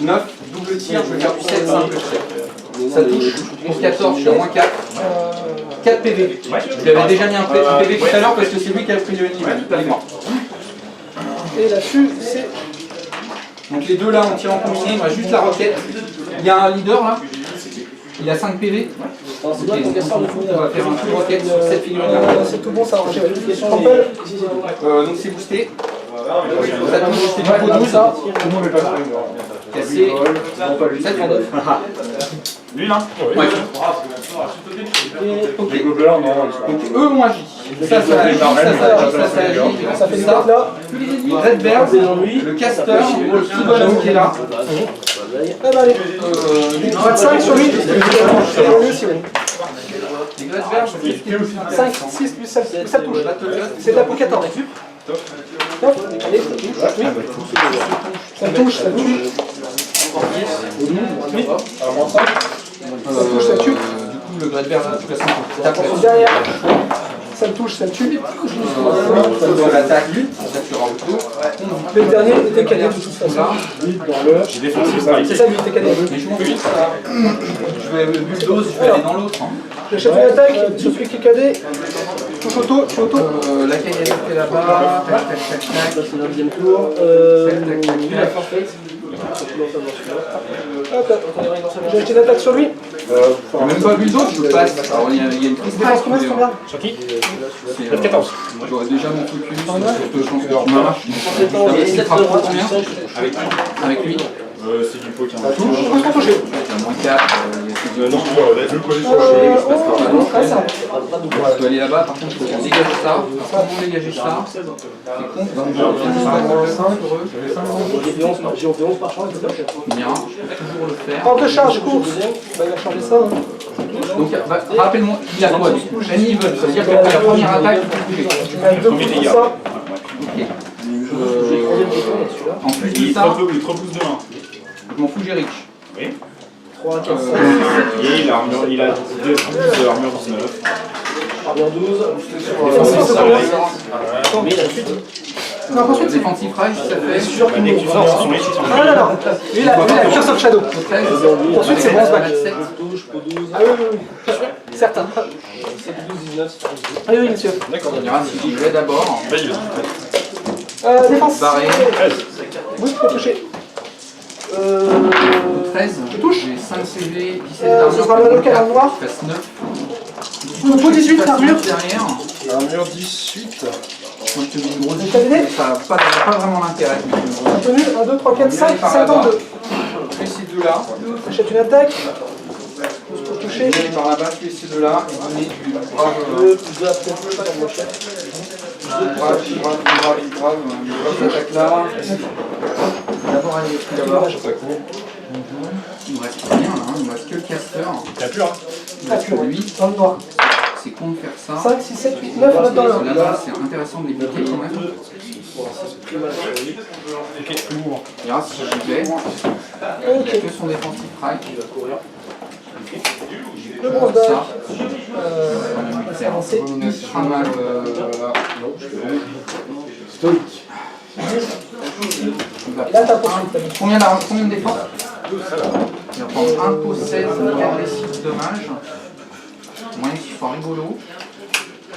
9, double tir, je vais faire du 7, simple tir. Ça touche pour 14, je suis à moins 4. 4 PV. Je lui avais déjà mis un PV tout à l'heure parce que c'est lui qui a pris le niveau, pas les morts. et là-dessus, c'est. Donc les deux là, on tire en combiné, il me reste juste la roquette. Il y a un leader là. Il a 5 PV. Ok, donc on va faire un coup de roquette sur cette figurine là. C'est tout bon, ça a rangé. Donc c'est boosté. Ça touche, c'est du pot 12. Tout le monde est pas prêt. Cassé. 7 en 9. Lui là. Ouais. Ok. Les gobelins, non. Donc eux ont agi. Ça agit, ça agit. Ça fait des ça. cartes là. Redbird, le caster, le petit bonhomme qui est là. Ah bah allez. 25 sur lui. C'est mieux si oui. Les Redbird, c'est 5, 6 plus 7, ça touche. C'est de la peau 14. Hop, allez, ça touche. Oui. Ça touche, ça tue. Oui. Ça touche, ça tue. Du coup, le Redbird, ça touche à 5. Derrière. Ça le touche, ça le tue. Ça l'attaque, ça tuera au tour. Le dernier était cané de toute façon. J'ai défoncé ça. C'est ça, lui était cané. Mais je m'en fous. Je vais bulldoze, je vais aller dans l'autre. J'achète une attaque sur celui qui est cané. Touche auto, je suis auto. Laquelle est restée là-bas. Tac, tac, tac, tac. C'est le deuxième tour. Lui, la forfait. Hop, j'ai acheté une attaque sur lui. Même pas bulldoze, je passe. Alors il y a une prise Défense combien, c'est combien? Sur qui C'est, 14. j'aurais déjà mon focus sur cette chance que tu m'arraches. Il frappe pour combien avec lui? C'est du pot qui en a. Je pense qu'on touche. Il y a moins 4. Non, je le coller sur le Je dois aller là-bas, par contre, il faut dégager ça. Comment dégager ça? C'est con. J'ai 11 par champ, c'est Bien, je peux toujours le faire. Prends de charge, course. Bah, il va changer ça. Hein. Donc, rappelle-moi, il a quoi du coup? Any event, ça veut dire que la première attaque, il faut toucher. Tu mets 2 coups sur ça. Ok. En plus de Il ça, te repousse de 1. je m'en fous, j'ai Rich. Oui. 3, 4, 5. Et il a armure 19. Armure 12. Mais la suite. Non, ensuite, c'est. Défensif Rage, ça fait. Sûr qu'il Dès que tu sors, c'est son échec. Ah non, non, non. Lui, il a Curse of Shadow. 13. Ensuite, c'est bronze back. 7. touche, pour 12. Ah oui, oui, oui. Certain. 7, 12, 19. Ah oui, monsieur. D'accord. On dira si j'y vais d'abord. Vas-y, vas-y. Défense. Barré. Oui, tu peux toucher. 13. Tu touches. J'ai 5 CV, 17 Ce d'armure. sera le local en noir. Je fasse 9. Auto 18, armure. Derrière. Armure 18. Moi je te mets une grosse Vous terminez? ça n'a pas vraiment l'intérêt. Tenu, 1, 2, 3, 4, 5, 52. Je fais ces deux là. J'achète une attaque. Pour toucher. Je vais aller par là-bas, je fais ces deux là et donner du brave. 2 plus 2 après, pas comme mon chef. Brave, attaque là. D'abord aller là-bas. Il me reste rien là, il me reste que le caster. T'as plus, hein. Il me reste que lui. Dans le noir. C'est con de faire ça. 5, 6, 7, 8, 9, on est dans le. Là-bas, c'est intéressant de les bloquer quand même. Ok, plus lourd. On verra si j'y vais. Il n'y a que son défensif right. Le bronze back. C'est avancé. pas mal. Stoïque. Là, t'as poursuite. Combien de défense? Il va prendre un pot 16, agressif, dommage. Moyen qu'il soit rigolo.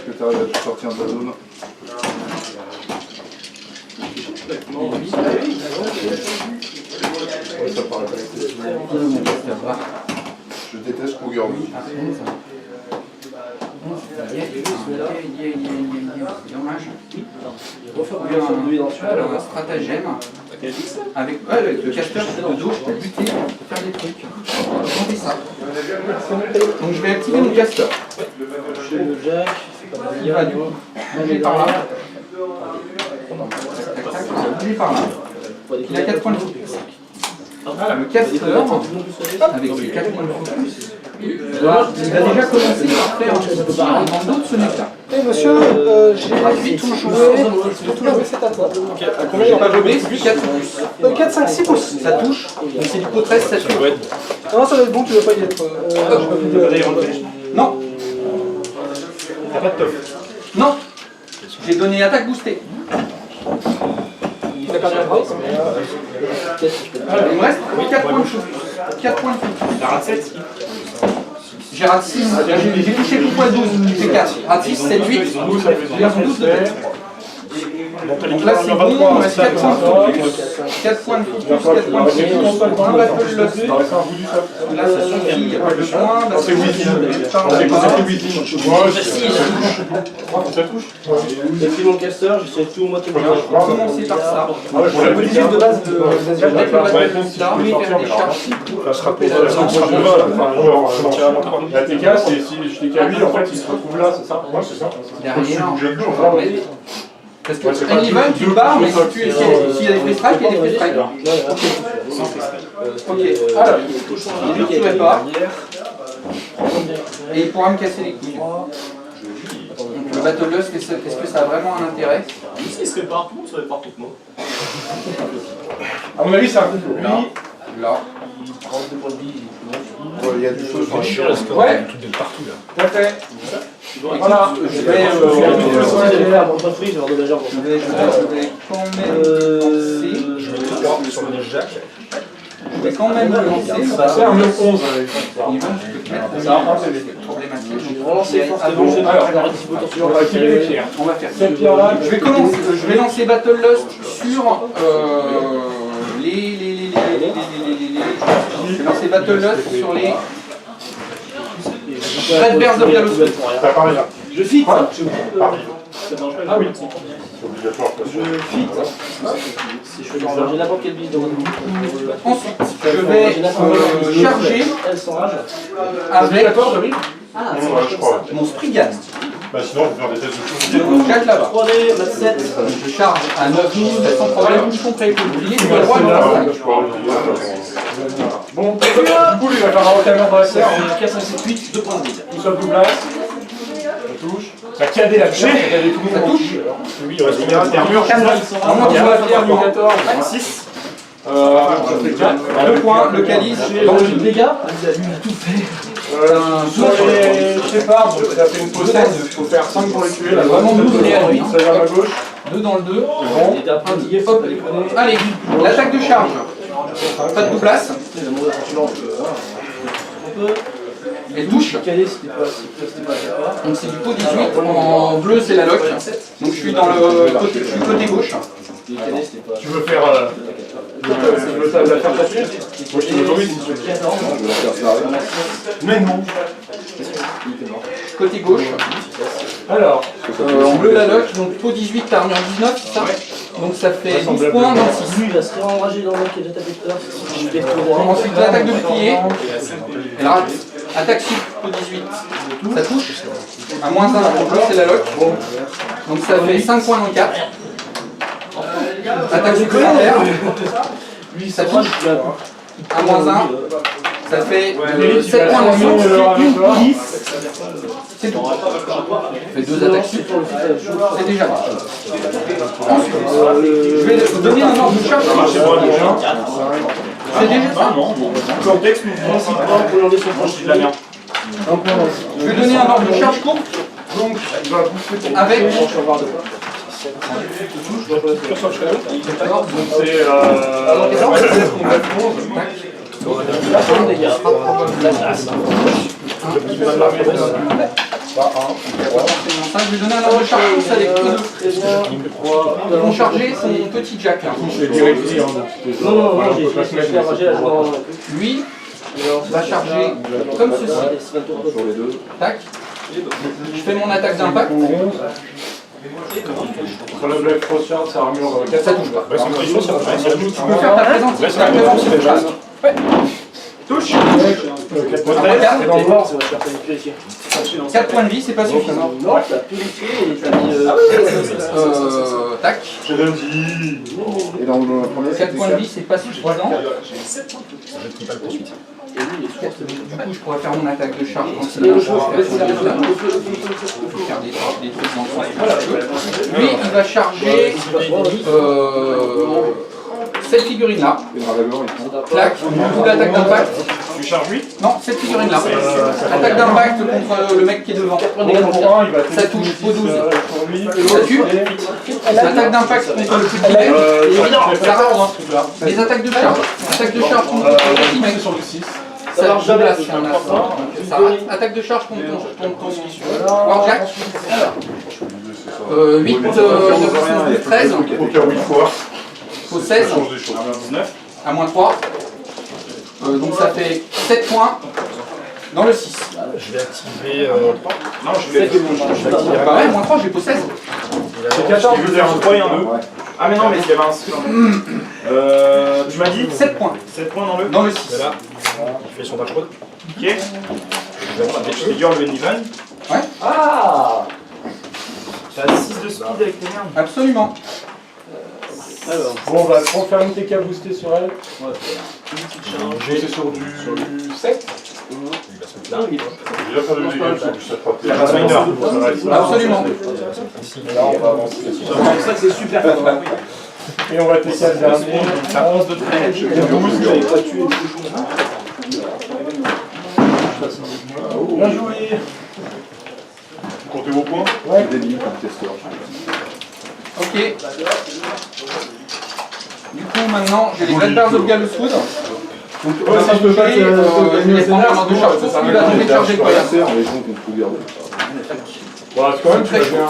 Que tu arrives à te sortir de la zone. Ouais, ça paraît pas excessif. Je déteste Cougar. Dommage. Refaire un stratagème. Alors, un stratagème. avec le caster de dos, je peux buter, je peux faire des trucs. On fait ça. Donc je vais activer mon caster. Le jack, Il va du coup bouger par là. Il va par là. Il a 4 points de focus. Le caster, avec ses 4 points de focus, il va déjà commencer par faire un petit tir dans d'autres ce mec-là. Eh monsieur, j'ai tout joué, surtout là, c'est à toi. À combien il n'a pas joué? C'est 4 plus. 4, 5, 6 pouces. Ça touche, donc c'est du pot 13, ça tue. Non, ça va être bon, tu veux pas y être. Non, T'as pas de top. non, j'ai donné attaque boostée. Il a perdu la phrase. Il me reste 4 points de focus. 4 points de focus. La rate 7. J'ai rate 6, j'ai touché tout point 12, j'ai 4. Rate 6, 7, 8, j'ai un 12 de tête. Donc là c'est bon, il me reste 4 points de focus. 4 points de focus, 4 points de focus. On va te le lever. Là ça suffit, il n'y a pas besoin. C'est Weezy. C'est Weezy. Ça touche. J'ai pris mon caster, j'ai tout au moitié de On va commencer par ça. Pour la Positif de base de Avec le bâton de star, mais faire des charges. Ça sera pour 20 là. La TK, c'est si je TK 8, en fait, il se retrouve là, c'est ça? Ouais, c'est ça. Derrière, parce que Uneven, tu barres, mais s'il y a des free strikes, il y a des free strikes. Ok, alors, il ne tuerait pas. Et il pourra me casser les couilles. Donc le Battle Lust, est-ce que ça a vraiment un intérêt? Est-ce qu'il serait pas tout le monde serait partout moi? À mon avis, c'est un complot. Là, là. Il y a des choses sur C'est chiant parce que Ouais. tout de partout là. Tout à fait. Voilà, je vais quand même lancer. Je vais 3 sur le jack. Je vais quand même lancer. Ça fait un 9-11 avec ça. Ils vont, je peux te mettre ça, c'est problématique. Je vais relancer forcément, Alors, On va activer les pierres. on va faire ça. Cette pierre-là, Je vais lancer Battle Lust sur je vais lancer Battle Lust sur les Red Bears of Yellowstone. t'as parlé là. Je fit. Ah oui. C'est obligatoire. Je fit. Si je fais j'ai n'importe quelle bise de Ensuite, je vais charger elle s'enrage. avec D'accord, David? je crois. mon Spriggan. Bah sinon, on peut faire des tests de choses. Donc 4 là-bas. 3D, la 7. Je charge à 9 sans problème, y compris avec le bouclier, je vais le droit de lancer. Bon, du coup, lui, il va faire un recameur dans la serre. 4, 5, 7, 8, 2 points de bise. Tout ça double as. Ça touche. Ça cadé la touché. Ça touche. Oui, il reste combien d'armure? 4 Vraiment, tu vas faire du 14. 6. Ça fait 4. 2 points, le calice. Dans le dégâts, il a tout fait. Sur les sépares, donc ça fait une possède. Il faut faire 5 pour les tuer. Là, Vraiment, nous, on est à lui. Ça vers la gauche. 2 dans le 2. Il était fatigué, hop, elle prenait. Allez, l'attaque de charge. Pas de coup place. Elle touche. Calé, c'était pas pas. Donc c'est du pot 18. En bleu, c'est la lock. Donc je suis dans le côté gauche. Il est calé, c'était pas. Tu veux faire. Tu veux la faire passer? Moi je te l'autorise si tu veux. Mais non. Côté gauche. Alors. En bleu, la lock. Donc pot 18, t'as armure 19, c'est ça? Donc ça fait 12 points dans le 6. Lui, il va se réenrager dans le mec qui a déjà tapé tout à l'heure. Je vais retrouver. Ensuite, l'attaque de bouclier. Elle rate. Attaque sup, pot 18. Ça touche. À moins 1, en bleu, c'est la lock. Donc ça fait 5 points dans le 4. Attaque supplémentaire. Lui, ça touche. À moins 1. Ça fait 7 points dans le 5. C'est tout. Ça fait 2 attaques sup. C'est déjà bon. Ensuite, je vais donner un ordre de charge. C'est déjà ça. Contexte, nous prenons 6 points pour l'enlever son proche de la merde. Je vais donner un ordre de charge courte. Donc, avec. Donc c'est. Je vais donner un ordre de charge courte avec eux deux. Ils vont charger son petit jack là. Non, j'ai fait rager la joie. Lui va charger comme ceci. Tac. Je fais mon attaque d'impact. Sur le Black Frostshard, sa armure 4, Ça touche pas. Ouais, c'est une condition, c'est la Tu peux faire ta présence. Ouais, c'est Ta la présence, même chose. Ouais. Touche. 4 points de vie, c'est pas suffisant. Non, t'as tout laissé et t'as mis. Tac. j'ai même dit. Et dans le premier, 4 points de vie, c'est pas suffisant. Et lui, il est super. Du coup, je pourrais faire mon attaque de charge quand il a un choix. Il faut faire des trucs dans le sens. Lui, il va charger cette figurine-là. Et le Ravelor, Clac, coup d'attaque d'impact. Tu charges 8. Non, cette figurine-là. Attaque d'impact contre le mec qui est devant. Ça touche, au 12. Ça tue. Attaque d'impact contre le petit mec. Ça rate. Les attaques de charge. Attaque de charge contre le petit mec. sur le 6. Ça marche jamais là, c'est un assaut. Ça rate. Attaque de charge contre ton Warjack. 8, 9, 13. Au cas où il faut. Faut 16. Ça change des choses. À moins 3. Donc ça fait 7 points dans le 6. Je vais activer. Non, je vais Bah ouais, moins 3, j'ai pas 16. C'est 14, je veux dire un 3 et un 2. Ah, mais non, mais il y avait un. Tu m'as dit 7 points 7 points dans le. dans le 6. Là, il fait son dashboard. Ok. Je vais dire le Nivan. Ouais. Ah. T'as 6 de speed avec tes merdes. Absolument. Alors, Bon, on va faire une TK boostée sur elle. C'est sur du 7. Là, Il va faire du dégâts sur du 7. il y a Pathfinder. Absolument. Là, on va avancer. c'est pour ça que c'est super. Et on va TK le dernier. 11 de trait. Bien joué. Vous comptez vos points? Ouais. Délit comme testeur. Ok. Du coup, maintenant, j'ai les Red Bars of Gallowood. Donc, on va ça peut pas s'afficher, je vais les prendre en de charge. Sauf qu'il va tomber de charger le poids. En les gens qu'on peut garder. Bon, c'est quand même très bien.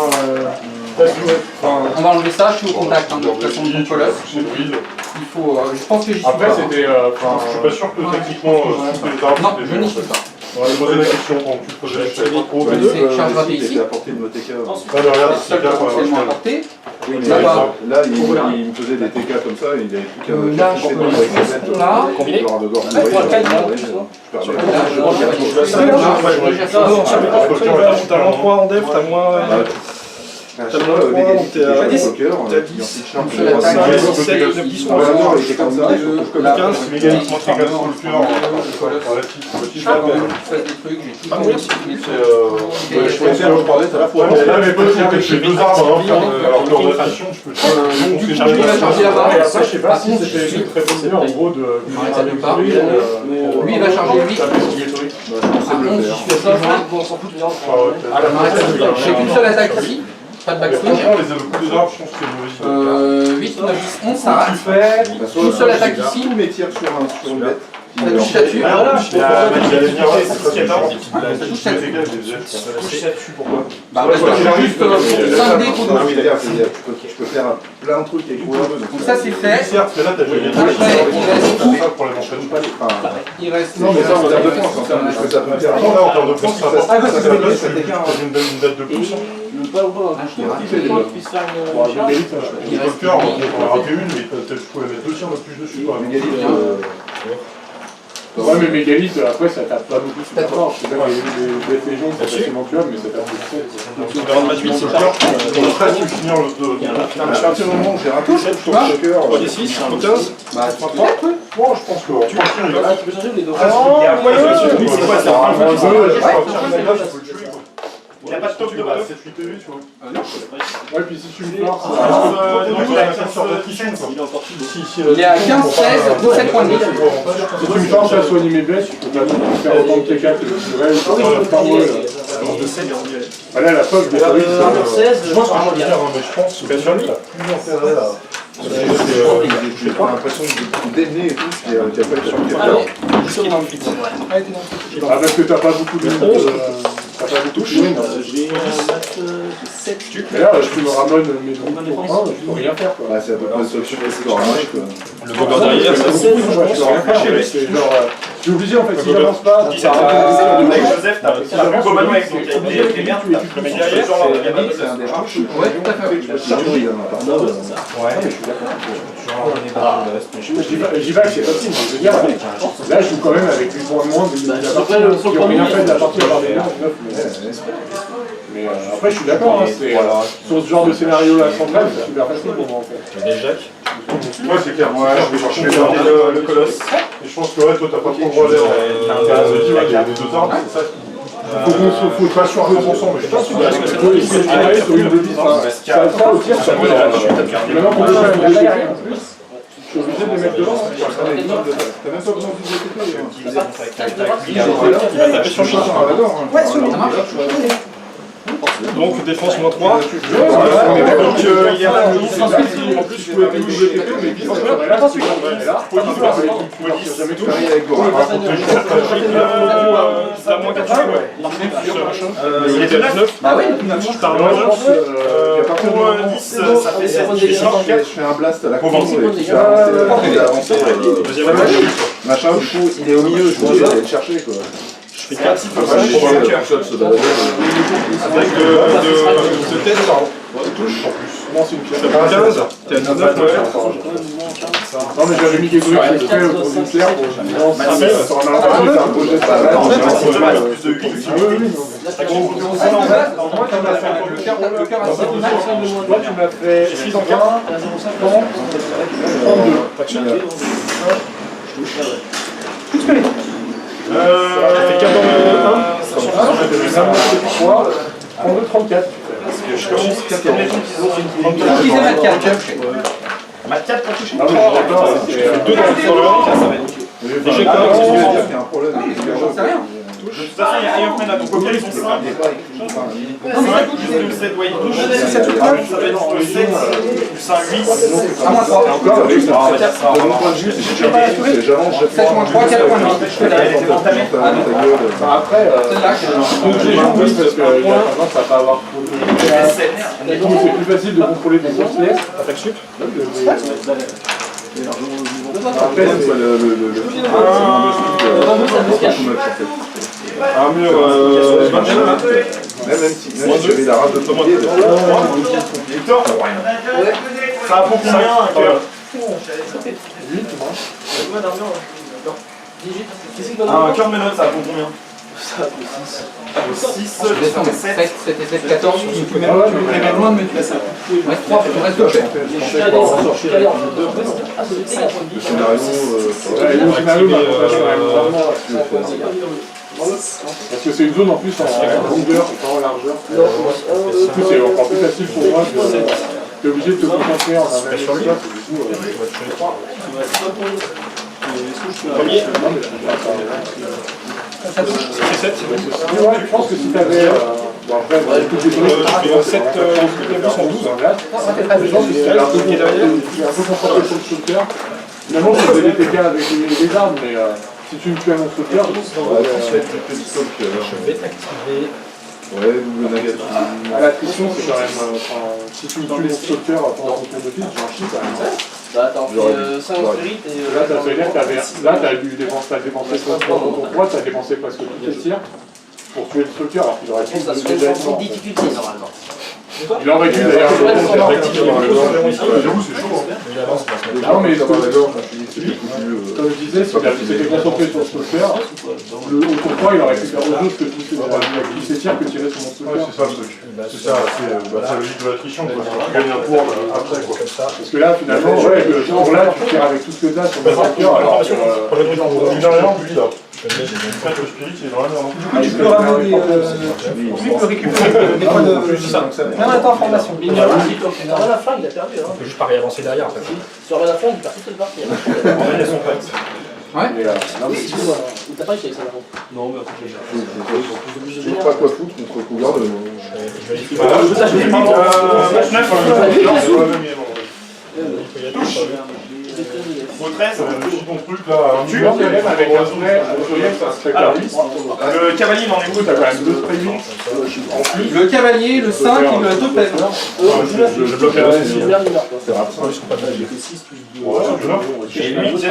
On va enlever ça, je suis au contact hein, de toute façon de ton colosse. Il faut, je pense que j'y suis Après, pas. c'était. Je suis pas sûr que techniquement, les arbres. Non, je n'y suis pas. On va poser la question quand tu te posais. Je savais pas trop. C'est charge ratée ici. à portée de nos TK. Ah, mais regarde, Seul potentiellement à portée. Oui, mais Là-bas. là, il me faisait des TK comme ça, il avait plus qu'à me Là, je peux le mettre là. Combiné. Là, je pense que T'as moins 3 en def, t'as moins. T'as le mégalithe, t'as 10, t'as 10, il était comme ça, comme 15, mégalithe, moins 4 sur le cœur. je fais des trucs, j'ai tout je préfère le parler à la fois. Là, mais pas avec les deux arbres, alors que leur rotation, je peux du coup, il va charger là-bas. Et après, je sais pas si c'était très possible en gros de. Arrête ça de part. Lui, il va charger lui. À 11, j'y suis assez loin. J'ai qu'une seule attaque ici. Pas de backswing. Franchement, les coups des arbres, je pense que c'est une mauvaise idée. 8, 9, 10, 11, ça rate. Une seule attaque ici. Tous mes tirs sur une bête. Ça touche là-dessus. Ça touche là-dessus. pourquoi? Bah, parce que j'ai juste 5 dés pour Ah nous. oui, d'ailleurs, je peux faire plein de trucs avec moi. Donc ça, c'est fait. Certes, mais là, t'as déjà gagné. Après, C'est ça pour les manchettes. il reste. Non, mais ça, en termes de points, en termes de ce que ça peut faire. Non, là, en termes de points, ça apporte. T'as une date de plus. Pas longtemps, Ah, je je t'ai raté. qu'il puisse faire une. Bon, mégalithe, j'ai pas le cœur, on en a raté une, mais peut-être je pouvais mettre 2 tirs de plus dessus. Quoi. Ouais, mais mégalithe, après ça tape pas beaucoup sur ta force. Je sais pas, les légions, c'est facilement tuable, mais ça tape beaucoup. On verra de match 8, c'est ça. On va presque finir le 2. À partir du moment où j'ai raté 7 sur le cœur, 3 des 6, 15. Bah, tu peux peut-être, oui. Bon, je pense que. Ah, tu peux changer les deux. C'est quoi ça? Il n'y a pas de top de base. 7, 8 et 8, tu vois. Ouais, puis si tu me forces, Il est à 15, 16, 17 points de vie. si tu me forces à soigner mes blesses, je peux pas faire autant de TK que je voudrais. Pas moi, là. Voilà, la poche, je l'ai pas eu. 16, Je vois ce que je veux dire, mais je pense que tu as plus intérêt là. j'ai pas l'impression de démener et tout, qui a pas été sur le cœur. Ah, parce que t'as pas beaucoup de. T'as pas beaucoup de touches. j'ai 7 Mais là, je me ramène mes droits pour 1, je peux rien faire, quoi. Ouais, c'est à peu près ça que je fais score à match, quoi. Le bobard derrière, ça Je peux rien faire, c'est genre. Je suis obligé en fait, si j'avance pas, Avec Joseph, t'as vu globalement avec les merdes, t'as le mec derrière, C'est un des rares trucs. Ouais, tout à fait. Je me suis dit, il y en a pas. Non, ouais, c'est ça. Ouais, Je suis d'accord. j'y vais, c'est facile, je veux dire, là je joue quand même avec 8 points de moins de la partie qui n'ont rien fait de la partie à part des 9, mais après je suis d'accord, hein, c'est sur ce genre de scénario là central, c'est super facile pour moi en fait. des jacks. Ouais, c'est clair, moi je vais chercher Le colosse. et je pense que ouais, toi t'as pas trop le droit d'aller en des deux armes, c'est ça. Faut pas sur un ensemble, mais je pense que sur une de 10, ça au tir, ça peut maintenant qu'on peut faire une rien en plus, je suis obligé de les mettre devant. T'as même pas besoin de Ouais, ça marche. Donc défense moins 3. Donc il y a en plus je pouvais double TP, mais défense moins 3. Ça moins 4, il était 9. Bah oui, Je pars moins 9. Pour 10, ça fait 7. Je fais un blast à la cour et puis j'ai avancé. Deuxième attaque. Machin, du coup, il est au milieu, je vais aller le chercher quoi. Je fais 4. Pour un seul se balader. Avec de tête. Touche en plus. Comment c'est une pièce? 15. T'es à 19, ouais. Non mais j'avais mis des trucs exprès autour du cerf pour ça en a entendu faire un projet de ça. Plus de 8. le cœur à 6 Toi tu m'as fait 6 en 15, 32. Pas de chute. Ça fait 4 dans le 1. 32, 34. Parce que je commence 4 ans. Ils aiment être 4. Mat 4 pour toucher. Non mais je suis d'accord, c'est 2 dans le Déjà, quand même, Il y a un problème. J'en sais rien. de toute façon, il y a un point là. Donc, auquel ils sont 5. 5 plus 2, 7, ouais, il touche. Ça va être 7 plus 1, 8. À moins 3. Encore avec ça. De mon point de vue, c'est j'avance, je 7 moins 3, 4 points de vie. Après, Celle-là, donc j'ai joué parce qu'il y a tendance à pas avoir trop de... Du coup, c'est plus facile de contrôler des grosses pièces. Attaque sup. Après, c'est le Armure, même si j'avais la rage de tomber. Victor, ça a pour combien un cœur? Un cœur de menottes, ça a pour combien? Ça a pour 6. 6, 7, 7 et 7, 14. Tu peux même loin de me tuer. Reste 3, il reste 2 chèques. Le scénario, parce que c'est une zone en plus en longueur, pas en largeur. Du coup, c'est encore plus facile pour moi que t'es obligé de te concentrer en un même stop. Du coup, premier. Ça touche. 7. ouais, je pense que si t'avais... bon après, toutes les données... Je fais 7, les sont 12. Les gens qui sont un peu concentrés sur le shooter. Finalement, tu fais des TK avec les armes, mais si tu me tues à mon shooter... je vais activer. Ouais, double négatif. À l'attrition, c'est quand même... si tu me tues mon shooter pendant ton tour de piste, j'en chie quand même. Bah t'en fais 5 spirit et Là, ça veut dire que t'as dépensé ton tour 3, t'as dépensé presque tous tes tirs pour tuer le shooter, alors qu'il aurait pu ça se fait déjà être sans mort. difficulté normalement. Il aurait dû d'ailleurs... J'avoue, c'est chaud. Non, mais Dans la gorge, je me suis dit, comme je disais, s'il s'était concentré sur le shooter, au tour 3, il aurait pu faire autre chose que tous ses tirs que tirer sur mon shooter. Ouais, c'est ça le truc. C'est ça, c'est la logique de l'attrition, quoi. Tu gagnes un tour après, quoi. Parce que là, finalement, ouais, ce tour-là, tu tires avec tout ce que t'as sur le shooter, alors que... Il a rien, lui, là. En fait, le spirit, il est dans la merde. Tu peux ramener tu peux récupérer des points de... Même un temps en formation. Sur la flingue, il a perdu. On peut juste pas réavancer derrière. Sur la flingue, il perd toute cette partie. Elles sont prêtes. Ouais. T'as pas été avec ça avant? Non, mais après, je sais pas quoi foutre contre couvert de... Au 13, Réfléchis ton truc là, un million quand même avec un spray, ça serait cariste. le cavalier il en est où? T'as quand même 2 sprays en plus. Le cavalier, le 5, il a 2 peines. Je bloquerai aussi. C'est rare. Ouais, je bloque. Et lui, Tu fais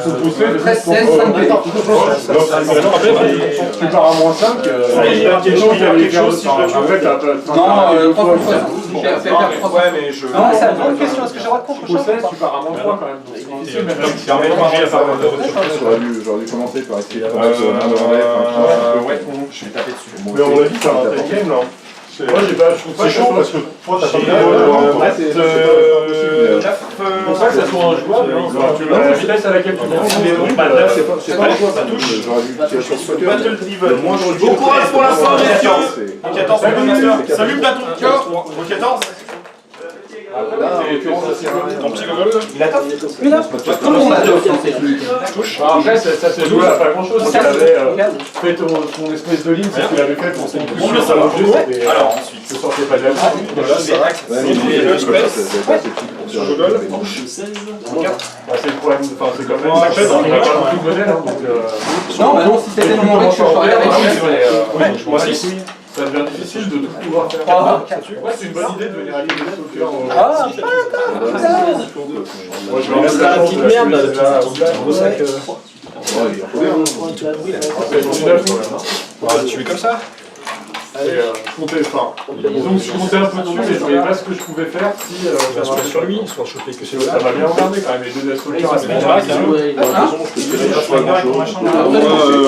tout pousser. 13, 16, 5 peines. Tu pars à moins 5. Après, t'as Non, 3 fois 5. J'ai fait faire 3 fois. Ouais, mais je. Non, c'est une bonne question. Est-ce que j'ai le droit de contre tu pars à moins 3 quand même. J'aurais dû commencer par essayer de ouais, Je vais taper dessus. mais on l'a dit, c'est un take game là. Moi j'ai pas, je trouve pas chaud parce que toi t'as pas de C'est pour ça que ça soit injouable. La vitesse à laquelle tu montes. Bah, 9, c'est pas jouable, ça touche. J'aurais dû tirer sur le poker. Battle Driven. Bon courage pour la fin, messieurs. Au 14, salut Platon. Au 14. Là, en l'occurrence, c'est Ton petit gogol, il a top. Tout le monde a 2 dans cette unité. Après, ça se joue à pas grand chose. S'il avait fait ton espèce de ligne, c'est ce qu'il avait fait pour son coup. On le savoir. Alors, ensuite. Je sortais pas de la ligne. sur Gogol. C'est le problème, enfin c'est comme même ça fait, donc il n'y a pas beaucoup de modèles. Non, bah non, si c'était dans mon rang, je ferais avec lui. Moi aussi. Ça devient difficile de tout pouvoir faire. Ouais, c'est une bonne idée de venir allier des au cœur. Moi je vais en mettre la petite merde là. Tu mets comme ça? Je comptais, enfin, disons que je comptais un peu dessus, mais je voyais pas ce que je pouvais faire si Soit sur lui, soit choper que c'est ça va bien regarder quand même, les deux stalkers à se mettre.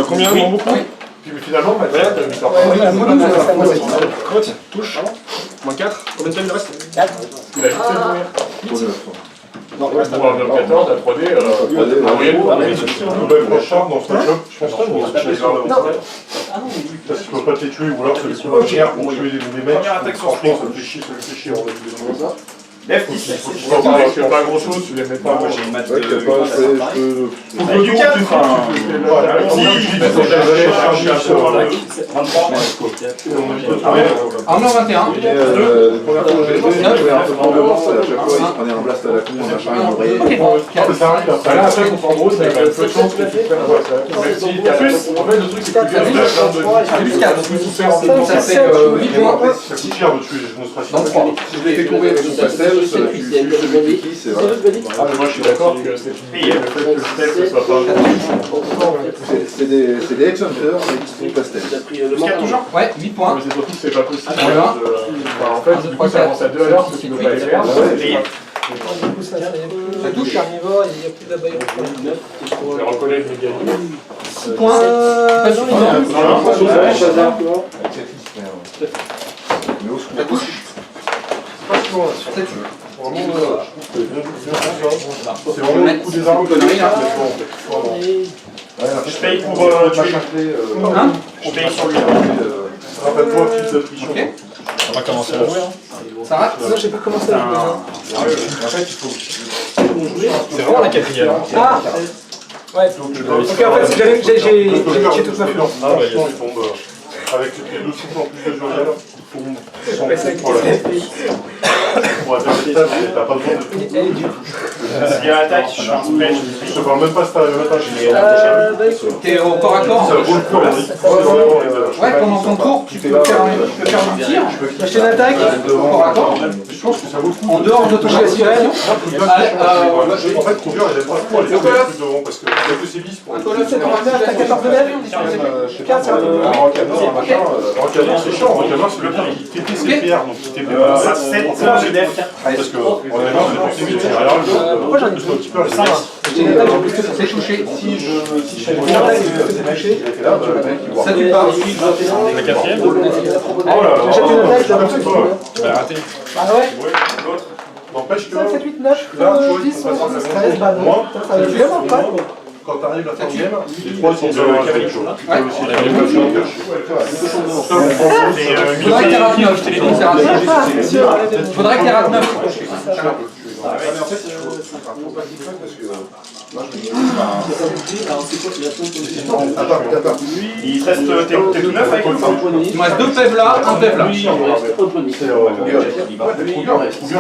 Combien? Beaucoup? Puis finalement, Mathieu, t'as vu ça. Crotte, touche. Moins 4. Combien de temps il reste? Il a vite fait de mourir. Non, il reste Pour un 9-14 à 3D, la moyenne, une belle prochaine dans ce match-up, je pense qu'on va se tirer vers le parce qu'il ne faut pas te les tuer, ou alors c'est le coup cher pour tuer des mecs. Première attaque sur franchement, ça me fait chier, on va dire ça. F 10. Je vois pas grand chose, tu les mets pas. Moi j'ai une maths Ouais, de. je sais pas, je peux... Avec du 4. Armure 21. Les premières fois que j'ai joué, je jouais un peu plus devant, et à chaque fois, il se prenait un blast à la con, machin, il m'envoyait. Ça arrive après. Là, après, contre en gros, ça a quand même peu de chance que tu prennes. Même si, en plus, en fait, le truc, c'est que tu viens de Plus 4. Ça fait 8 points. ça coûte cher de tuer les génostrations. Dans 3. Si je l'ai fait tomber sur pastel, ça l'a tué celui qui, c'est vrai. Ah, mais moi, je suis d'accord que c'est une le fait que le stealth, ce soit pas. C'est des ex-hunters, mais qui sont pastel. Ouais, 8 points. Mais c'est surtout que c'est pas possible. Ah, voilà. En fait, du coup, ça avance à 2 à l'heure parce que tu peux pas les perdre. Ça touche. Carnivore, il n'y a plus d'abeilles. Les reconnais les gagner. 6 points. Pas suffisant. Mais au secours. Ça touche. Ça tue. C'est vraiment le coup des armes. Je paye pour tuer. Hein? Je paye sur lui. Rappelle-toi, fils de trichon. Ok. On va commencer à jouer. Ça rate. Non, j'ai pas commencé à jouer. C'est vraiment la quatrième. Ah ouais. Ok, en fait, j'ai toute ma fluence. Ah, bah, il y a des tombes avec les 2 souffles en plus de Joël. Sans problème. Pour la dernière étape, t'as pas besoin de tout. S'il y a attaque, je suis un spray. Je te parle même pas si t'as le matin. T'es au corps à corps. Ça vaut le coup, Ouais, pendant ton tour, tu peux faire un tir. Acheter une attaque. Au corps à corps. Je pense que ça vaut le coup. En dehors de ton situation. En fait, Kruger, il aime pas trop aller plus devant parce que il y a que ses bis pour Un colosse, c'est pour faire attaque à part de l'aile. Rocanon, c'est chiant. Rocanon, c'est le pire. Il TP ses pierres, donc il TP pas. 7, j'ai def. Parce que, honnêtement, c'est pour ses vite. Pourquoi j'en ai un petit peu. J'ai une attaque, j'ai plus que C'est touché. Si je une attaque, j'ai plus que touché. Ça tue pas. La quatrième? Oh là là. J'achète une attaque, j'ai l'impression que Elle a raté. Ah ouais. L'autre. N'empêche que 5, 7, 8, 9, là, tu vois, 10, ils sont pas 11, 13, bah non. Ça va vraiment pas. quand t'arrives à la fin de game, les 3 sont de cavalier chaud. Tu peux aussi les Faudrait que t'aies rate 9. Je t'ai dit, c'est raté. Faudrait que t'aies rate 9. Mais en fait, je trouve ça un peu pas qui fait parce que moi je me dis, attends. Il te reste tes 9 avec lui. Il me reste 2 faibles là, un faible là. Kruger, il a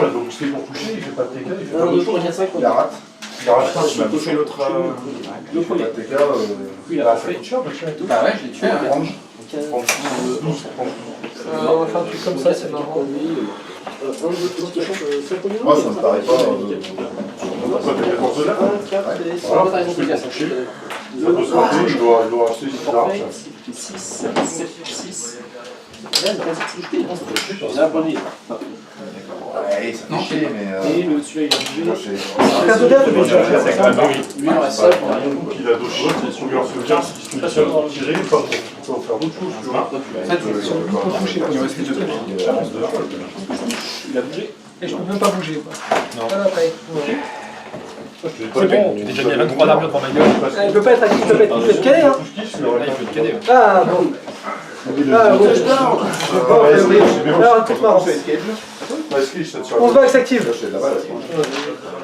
donc ce qu'il est pour toucher, il fait pas de TK, il fait Un, pas deux, de trois, choses. quatre, cinq. Il rate. Il a racheté, il m'a bouffé l'autre. Le Pas premier. de TK, Puis il a fait. Bah ouais, je l'ai tué. Hein. 15, 12, 30. On va faire un truc comme ça, c'est marrant. moi, ça me paraît pas. Ça fait 14 là. 4, Voilà, parce que pour toucher, ça peut se rater, il doit acheter 6 armes. 6, 7, 6. Là, il reste touché, il reste là, bonne idée. Ouais, ça Non, fait chier, mais. Et le celui-là, il a bougé. Carte de dette, Lui, il en reste ça pour rien. Il a d'autres choses, il se regarde ce 15 qui se fait tirer, pas pour faire d'autres choses, tu vois. Ça, tu il reste deux. Il a bougé. Et je peux même pas bouger. Non. Ah, après. C'est bon, tu t'es déjà mis à 23 d'armure devant ma gueule. Il peut pas être actif, il peut être calé, hein. Là, il peut te cader. Ouais. Ah, bon. Ah, bon. Alors, écoute, marrant. On se bat avec s'active.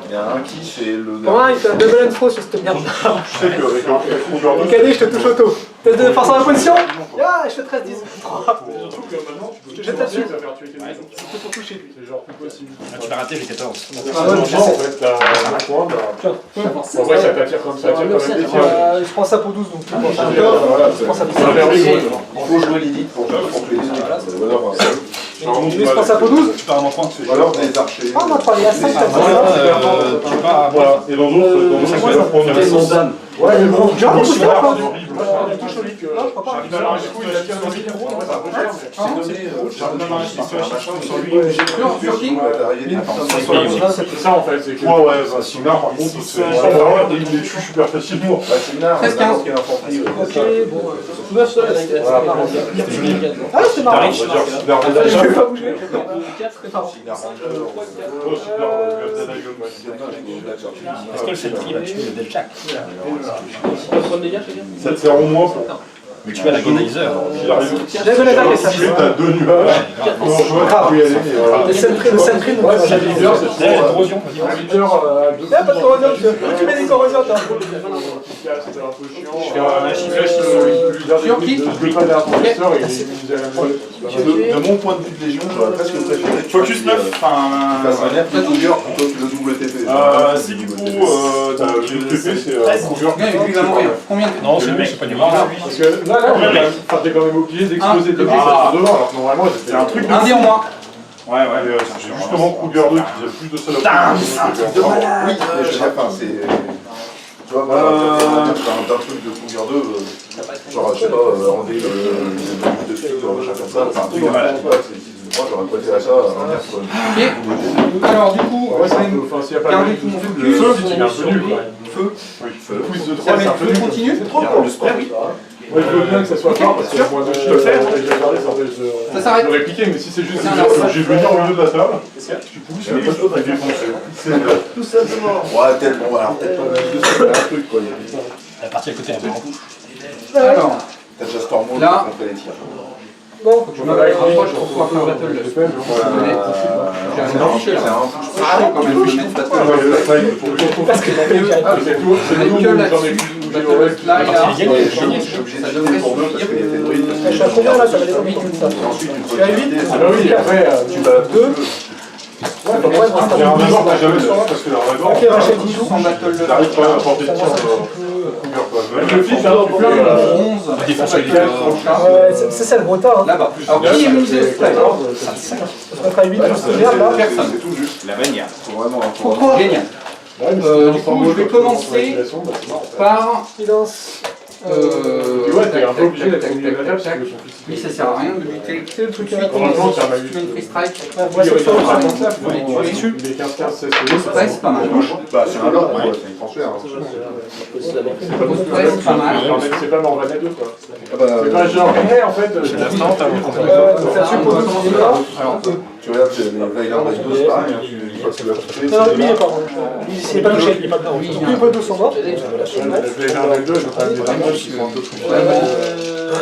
Il y a un qui fait le. Pour moi, il fait un double info sur cette merde. Je sais qu'avec un Cadet, je te touche auto. Test de force en la position. Ah, je fais 13, 10. surtout que maintenant, tu peux Je jette là-dessus. ça faire tuer quelqu'un. C'est pour toucher. C'est genre plus possible. Ah, tu l'as raté, j'ai 14. Ah, ouais, je En sais. fait, t'as un point, en vrai, ça t'attire comme ça, attire quand même des tirs. Je prends ça pour 12, donc. Je prends ça pour Ça a 12. l'air rigolo. Il faut jouer l'élite pour que les Je prends ça pour 12. Tu pars en enfant. Ou alors des archers. Ah, moi, 3, il y a 5 Tu pars. Voilà, et dans d'autres, tu vas prendre Ouais, mais bon, J'ai un coup de cœur, quoi. Non, je crois pas. Alors, du coup, il a 15 000 euros, ça va pas Sur qui C'est ça en fait, c'est que. Ouais, bah, Signard, par contre, il les tue super facilement. Presque 15. Ok, bon. 9 seuls, Ah, c'est marrant. Je vais pas bouger. 4, c'est marrant. Est-ce que le Sentry va tuer le Delchak? Tu vas prendre des gars, chacun. Ça te sert au moins pour. Mais tu vas la Gonalizer. Il arrive. J'ai donné l'attaque, ça. Ensuite, t'as 2 nuages. Non, je vois, tu peux y aller, mais voilà. Le Sentry, donc. Ouais, c'est le leader, c'est Derrière la trop. corrosion. Un leader à 2. Il y a pas de corrosion, monsieur. Tu mets des corrosions, toi. C'était un peu chiant. Sur qui Je veux pas derrière professeur et il est mis à la main. De mon point de vue de Légion, j'aurais presque préféré. Focus 9. Tu fasses un air plutôt dur plutôt que le WTP. Si du coup, t'as le TP, c'est Cougar. Bien, et lui, il va mourir. Combien de Non, c'est le mec, c'est pas du mal. Parce que là, t'es quand même obligé d'exploser tes pieds devant, alors que normalement, c'était un truc de. Un dé en moins. Ouais, C'est justement Cougar 2 qui faisait plus de ça. Oui, mais je sais pas, c'est. Tu vois, voilà, d'un truc de Cougar 2, genre, je sais pas, enlever le de flic, genre, machin comme ça, enfin, un truc de malade, moi, j'aurais préféré ça à un air quoi. Ok. Alors, du coup, Ouais, c'est un peu. Enfin, s'il n'y a pas garder de tout mon le focus. feu, c'est un peu nul. Feu. Oui, le quiz de 3, Ça c'est va un être peu le nul. continu. C'est trop pour le sport. Ouais, je veux bien que ça soit fort parce qu'il y a moins de chiffres. Ça s'arrête. de répliquer, mais si c'est juste Tiens, dire là. que j'ai venu au milieu de la table, tu pousses les choses à défoncer. Tout simplement. Ouais, tellement, alors peut-être pas plus de ça, mais un truc quoi. La partie à côté, elle est marrante. Alors, T'as déjà Storm Mode Là. contre les tirs. Bon, je me rapproche pour pouvoir faire battle. C'est un peu chaud quand même, je mets Ah ouais, battle. la snipe, pour lui. parce que C'est tout, c'est Avec tout, que j'en ai là-dessus, plus. battle là et là. Il gagne, Je suis obligé de jeter pour deux parce qu'il y a des druides. je suis à combien là? Ça va aller combien comme ça? Ensuite, tu Je peux suis à 8. Ah bah oui, après, tu vas Deux. Ouais, bah, ouais, il y a un major, t'as jamais sur là parce que la major, Ok, Rachel, 10 jours. Sans battle de t'arrives pas à porter de tir Cougar. Le fils, hein, tu peux 11. La défense, elle est Ouais, c'est ça le gros tard. Hein. Là-bas. Alors, qui est immunisé au strike? On se mettra à 8 pour ce merde là. Personne. C'est tout juste. La bagnole. Faut vraiment. Pourquoi Génial. Du coup, je vais commencer par. Silence. Ouais, t'es un peu obligé d'être au milieu de la table parce que son fils. Oui, ça sert à rien de lutter. C'est le truc Tout de là. suite, Normalement, si ça m'a tu eu. mets une free strike. Ouais, c'est ça. Il est 15-15, 16 Ouais, c'est pas mal. Bah, c'est un lot, ouais, c'est un transfert. Ouais, c'est pas mal. C'est pas Morvan à 2 quoi. Ah bah, C'est pas genre, hey, en fait, C'est l'instant, t'as vu. Donc là-dessus, pour le premier là. Alors, tu regardes, les Vailar Base 2, c'est pareil, hein, une fois que tu l'as touché, Non, lui, il est c'est pas mort. Lui, il est pas touché, il est pas dedans. Oui, Donc, lui, pas 2 sont morts. Le Vailar Base 2, je vais quand même des armes qui sont un peu plus.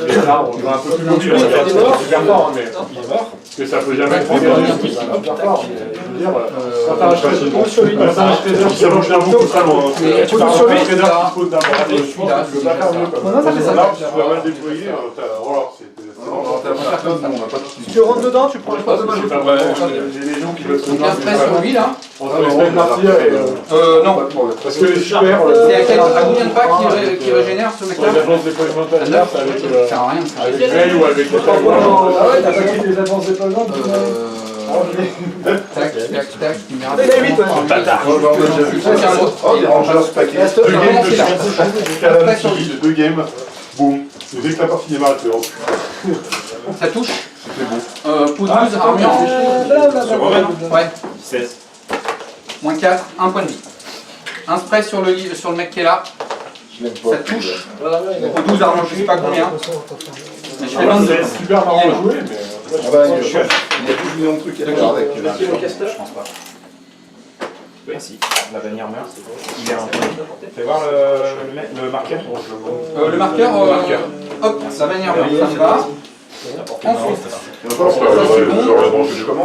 Les arbres, on va un peu plus loin, Il est super fort, mais. Il est mort. Parce que ça peut jamais être engagé, c'est super fort, mais je veux dire, quand t'as un trader, sur lui. quand t'as un trader qui s'allonge d'un bout, c'est pas loin. Mais Tu parles sur d'un lui, trader qui se pose d'un bord à gauche, je pense que tu peux pas faire mieux comme Non, ça fait ça. Tu peux mal déployer, voilà, c'est Non, non, t'as pas faire comme ça. on n'a pas tout. Tu rentres dedans, tu prends les 3 dommages. C'est pas vrai, j'ai des gens qui veulent se Donc un stress sur lui là. entre les semaines partir et... Non. Parce que les super... C'est à combien de pas qui régénère ce mec-là? L'agence déploiement intérieur, c'est avec... Ça sert à rien. Ça. Avec Ray ou avec... Ah ouais, t'as pas pris les avances déploiement. Tac, tac, tac. Il a 8, ouais. Oh, les Rangers paquet. 2 games de chance, jusqu'à la fin de 2 games, boum. Et dès que la partie démarre, elle fait oh. Ça touche. C'était bon. Pou 12, armure. Ouais. 16. Moins 4, 1 point de vie. Un spray sur le mec qui est là. Ça touche. Pou 12, armure, je sais pas combien. Mais je fais 22. C'est super marrant à jouer, mais... Ah bah, il y a 12 millions de trucs à faire avec. Je pense pas. Merci. La bannière meurt. Il est un peu. Fais voir le marqueur. Le marqueur, hop, la bannière meurt, ça me va.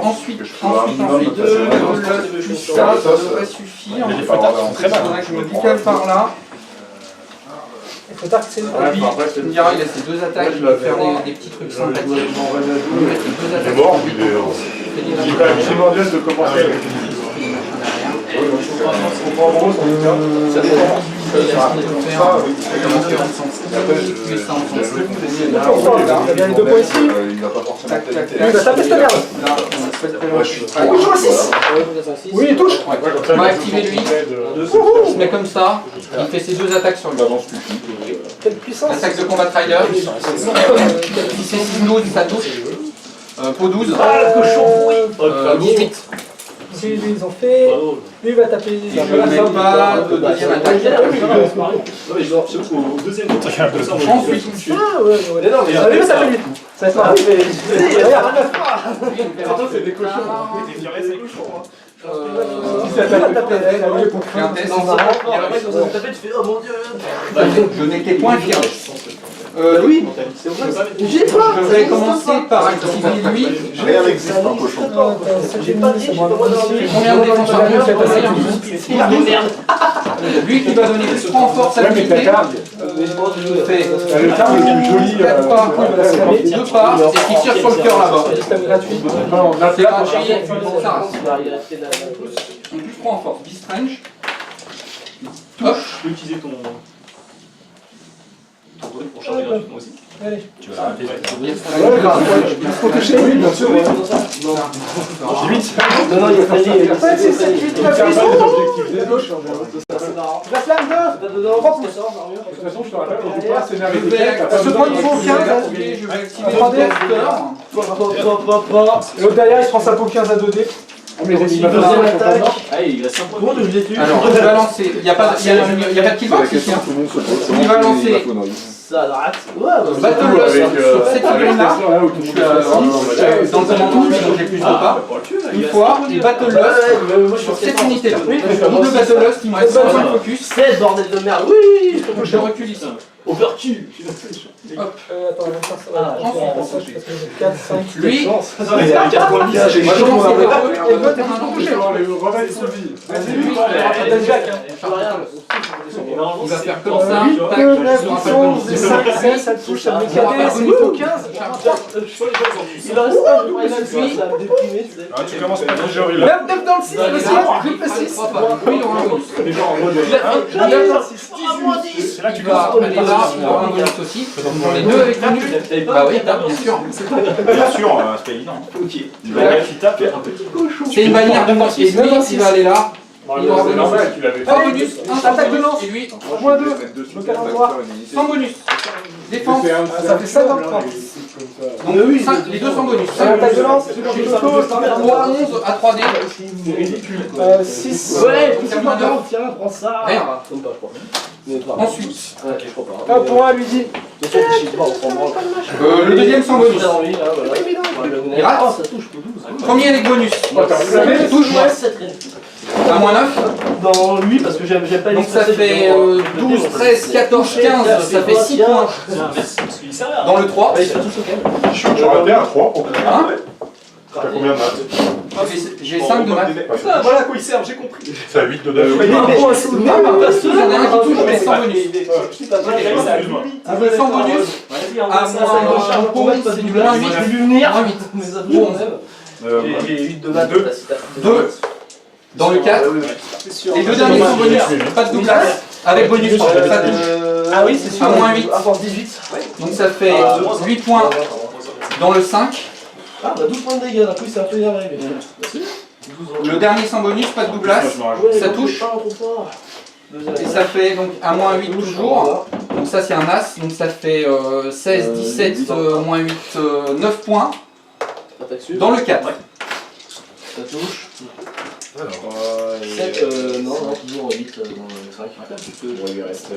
Ensuite, ça devrait suffire. Les photos sont très mal. Je me décale par là. Il faut que c'est une Tu me diras, il a ses 2 attaques, il va faire des petits trucs sympathiques. Il est mort, il est quand même primordial de commencer avec Ça dépend. Il y a les 2 points ici. Il va pas forcément Il va taper cette merde. Oui, il touche. On va activer lui. Il se met comme ça. Il fait ses 2 attaques sur lui. Quelle puissance. Attaque de combat rider. Si c'est 6-12, ça touche. Peau 12. Ah, le cochon. 18. Si lui ils ont fait, lui il va taper. Je ne mets pas de deuxième attaque. Ensuite, Ah ouais, ouais. Lui va taper lui. Ça va être marrant. Regarde. c'est des cochons. Je n'ai que points fiers. Louis, je vais commencer par activer lui. Rien n'existe en cochon. Combien de défense en plus? Lui qui va donner plus 3 en force à l'unité. Il fait Le terme est plus joli. 4 pas, 2 pas, et qui tire sur le cœur là-bas. Système gratuit. C'est gratuit, ça reste. Donc plus 3 en force. Bistrange. Hop. Tu peux utiliser ton truc pour charger gratuitement aussi. Allez. Tu vas arrêter. Il faut toucher. Oui, bien sûr. J'ai 8. Non, il y a failli. En fait, c'est 7, 8, 9, 10. La flamme 2. 3 pouces. De toute façon, je te rappelle, on ne joue pas à scénario Je vais t'as pas activer besoin de je vais activer le 3D. booster. Et l'autre derrière, il se prend sa peau 15 à 2D. Deuxième attaque. Ah, il reste 5 points. Comment je l'ai tué? Alors, je vais lancer. Il n'y a pas de killbox ici. Hein. Il va lancer Ça rate. Ouais, Battle Loss sur cette figurine-là. Dans le commandant, j'ai plus de pas. Une fois, et Battle Loss sur cette unité-là. Ou de Battle Loss, il me reste 5 points de focus. 16 bordel de merde. Oui. Je recule ici. Overkill. Hop. Attends, je vais faire ça. Ensuite, 4, 5, Lui, Il a 4 points de vie. j'ai commencé par eux. et l'autre, t'es tout touché. Remettre son vie. Vas-y, lui, t'as Jack. Il va faire comme ça. 8, Tac, 2, je 9, suis sur un 11, peu de 5, 16, ça touche, ça me met 4, c'est niveau 15. Il en reste un, il reste 8, ça va me déprimer. Tu commences pas déjà horrible. 9 dans le 6, le 6, je fais 6. Lui, il aura un bonus. Déjà en mode... C'est là que tu vas aller là, il aura un bonus aussi. Dans les deux avec bonus. Bah oui, bien sûr. Bien sûr, c'est pas évident. Ok. Tu tapes un petit cochon. C'est une bannière de mortier. Il va aller là. Il aura C'est normal qu'il avait... 3 bonus, un Attaque de lance. et lui, Moins 2, local endroit. sans bonus. Défense. Ça fait 53. Donc les deux sans bonus. Attaque de lance, 3, 11 à 3D. 6. Ouais, C'est moins 9. tiens, prends ça. Rien. Comme pas, je crois. Mais pas. Ensuite, Ouais, je crois pas. 1 pour 1, lui dit. De toute façon, je sais pas, on s'en branle. le deuxième sans bonus. Ça dans lui, là, voilà. Il rate. Oh, ça touche, pour 12. Premier avec bonus. Touche, ouais, 7 À moins 9. dans lui, parce que j'aime pas les Donc ça fait 12, 13, 14, 15. Ça fait 6 points. Dans le 3. J'ai raté un 3 pour Hein T'as combien de maths? J'ai 5 de maths. Putain, voilà à quoi il sert, j'ai compris. C'est à 8 de 9. Ah bah, s'il y en a un qui touche, je mets 100 bonus. Ah, Je mets 100 bonus. À moins c'est du moins 8. Moins 8. Ou 11. J'ai 8 de maths. 2 dans le 4. Les deux derniers sont bonus, pas de doublage. Avec bonus, ça touche. Ah oui, c'est sûr. À moins 8. À force 18. Donc ça fait 8 points dans le 5. Ah, bah 12 points de dégâts, d'un coup, c'est un peu énervé. Le dernier sans bonus, pas de doublage. Ça touche. Et ça fait donc à moins 8 toujours. Donc ça c'est un as. Donc ça fait 16, 17, moins 8, 9 points dans le 4. Ça touche. 7, non, toujours 8 dans le 5. Il lui reste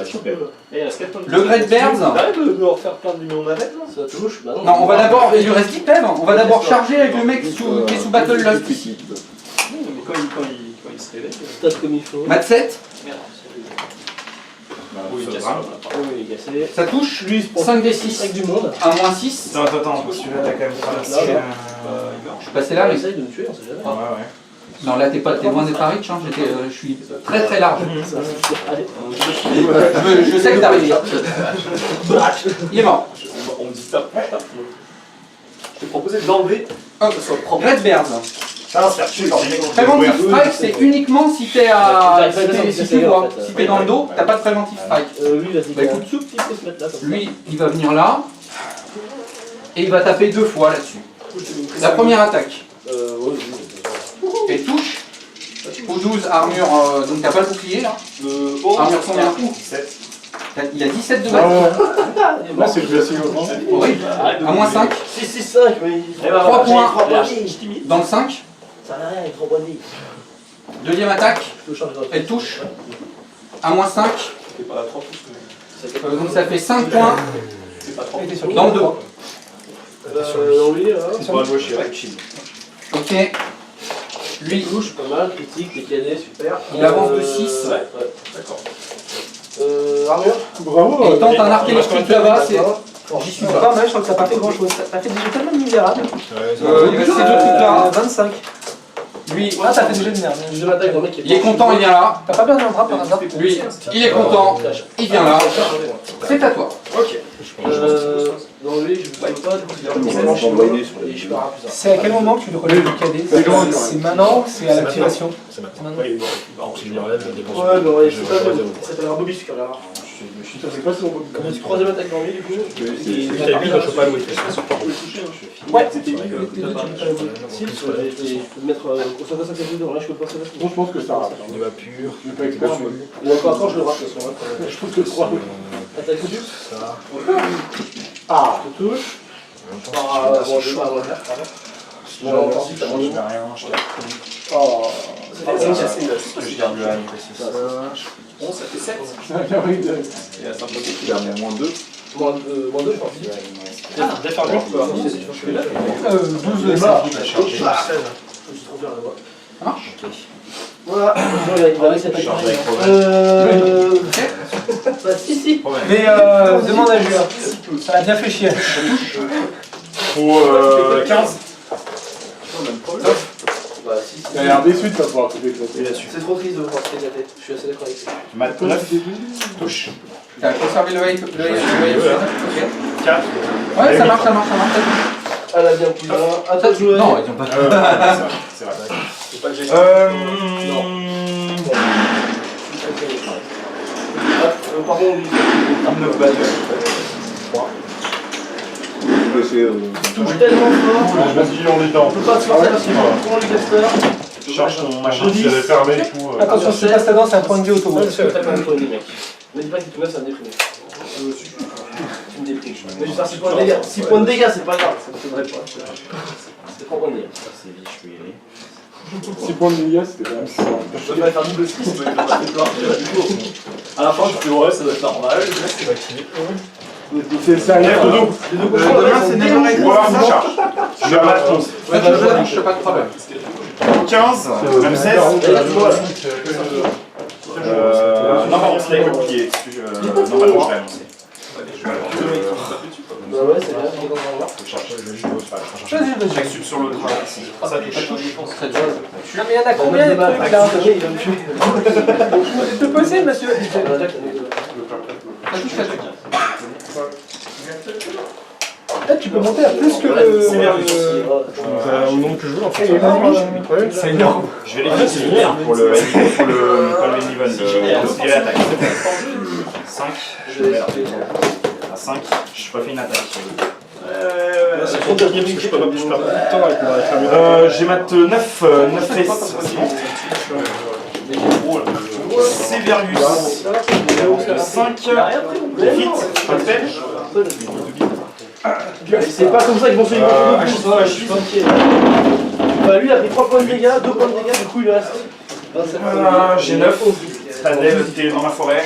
super. Le Great Bears. T'arrêtes de refaire plein de numéros navette là? Ça touche. Bah Non, on va d'abord. Il lui reste 10 pèves. On va d'abord charger avec le mec qui est sous Battle Lust ici. Mais quand il se réveille. Stat comme il faut. Mat 7. Oui, il casse. Oui, il est cassé. Ça touche. Lui, il se prend 5 des 6. du monde. À moins 6. Attends, celui-là t'as quand même traversé. Je suis passé là, mais. Essaye de me tuer, on sait jamais. Ouais. Non, là t'es loin d'être à Rich. Hein. Je suis très très large. Allez. Je sais que t'arrives. Il est mort. On me dit stop. Je t'ai proposé de l'enlever. Hop. Que ce soit propre. Great Bears. Ça va se faire tuer par des mecs. Preventive strike, c'est uniquement si t'es à. Si tu vois. Si t'es dans le dos, t'as pas de preventive strike. Lui, vas-y. Bah écoute, tout petit peut se mettre là. Comme lui, il va venir là. Et il va taper 2 fois là-dessus. La première attaque. Et touche. Au 12, armure. Donc t'as pas le bouclier là. Armure combien? Il a 17 de base. Là, c'est le classique au fond. Horrible. À moins 5. 6, 6, 5, mais. 3 points dans le 5. Ça n'a rien, il est trop bonné. Deuxième attaque. Elle touche. À moins 5. Donc ça fait 5 points dans le 2. Dans lui, là. C'est pas gauche, Ok. Lui, Touche, pas mal, critique, les cadets, super. il avance de 6. Ouais, d'accord. Armure. Bravo. Et il tente un arc électrique là-bas. J'y suis pas mal, je crois que t'as pas fait grand chose. T'as fait déjà tellement de misérable. Il reste ces deux trucs là. 25. Lui, Ah, t'as fait déjà de merde. Je l'attaque dans le mec qui est il est content, il vient là. T'as pas perdu un bras par hasard. Lui, il est content, il vient là. C'est à toi. Ok. Dans lui, je ne peux pas. Et je pars à plus. C'est à quel moment que tu le relèves du cadet? C'est maintenant, c'est à l'activation. C'est maintenant. Maintenant. Je lui enlève, je dépense. Ouais, bah ouais, c'est pas mal. Ça s'appelle un bobby, quand même. Ça c'est pas sur mon Troisième attaque dans lui, du coup. T'as vu, je peux pas louer. Ouais. Si, je peux mettre au soldat 5 dedans, là je peux pas ça. Bon, je pense que ça rate. Il va pur. Je suis pas expert, mais Et encore quand je le rate, de toute façon. je pense que 3. Attaque au Ça. Ah, je touche. Ah, bon, je vais pas revenir. Bon, ensuite, t'as mon Je vais rien acheter. oh. Je garde le A, il précise. 11, ça fait 7. Et à Saint-Paul, tu gardes moins 2. Moins 2, je pense. Ah, défendu, je peux avoir. 12 de de ça. ça. Il a chargé. Je suis trop bien là-bas. Ça marche? Voilà, il va réussir à Chargé avec Bah, si. Mais demande à Julien. Ça a bien fait chier. Faut 15. Bah, si. Il a l'air déçu de pas pouvoir tout éclater. C'est trop triste de voir ce qu'il a fait. Je suis assez d'accord avec ça. Mat 9. Touche. T'as conservé le veille. Ok. 4. Ouais, ça marche. Elle a bien plus un. À toi de jouer. Non, ils ont pas. C'est vrai. C'est pas le GG. Par contre, lui, 9 balles. 3. Touche tellement fort. Vas-y, on est dedans. On peut pas se forcer parce qu'il faut prendre le caster. Cherche ton machin, si elle est fermée et tout. Attention, c'est pas ça dans, c'est un point de vue auto. C'est pas le point de vue, mec. Ne dis pas que tu te mets, ça va me déprimer. Tu me déprimes. Mais je vais faire 6 points de dégâts. 6 points de dégâts, c'est pas grave. Ça me faudrait pas. C'est 3 points de dégâts. C'est vite, je peux y aller. 6 points de dégâts, c'était quand même ça. Je vais faire double 6, mais je vais pas faire. À la fin, je fais ouais, ça doit être normal. C'est sérieux, Dodo. Demain, c'est 9h30. Voilà, ça charge. Je vais mettre 11. Je pas de problème. 15, même 16. Non, par contre, là, il faut qu'il y ait. Normalement, je vais annoncer. Bah ouais, c'est bien. Chaque sub sur l'autre. Ça touche. Non mais il y en a combien de trucs là? C'est possible, monsieur. Là, tu peux monter à plus que Au nombre que je veux, en fait. C'est énorme. Je vais les finir pour le pas le niveau, le l'attaque. 5, je le mets là. À 5, je refais une attaque. C'est trop bien, parce que je perds beaucoup de temps avec la J'ai mat 9 face. Severius. 5. Hit. Parfait. C'est pas comme ça qu'ils vont se faire je suis inquiet. Bah lui il a pris 3 points de dégâts, 2 points de dégâts, du coup il reste. J'ai 9. T'es dans la forêt.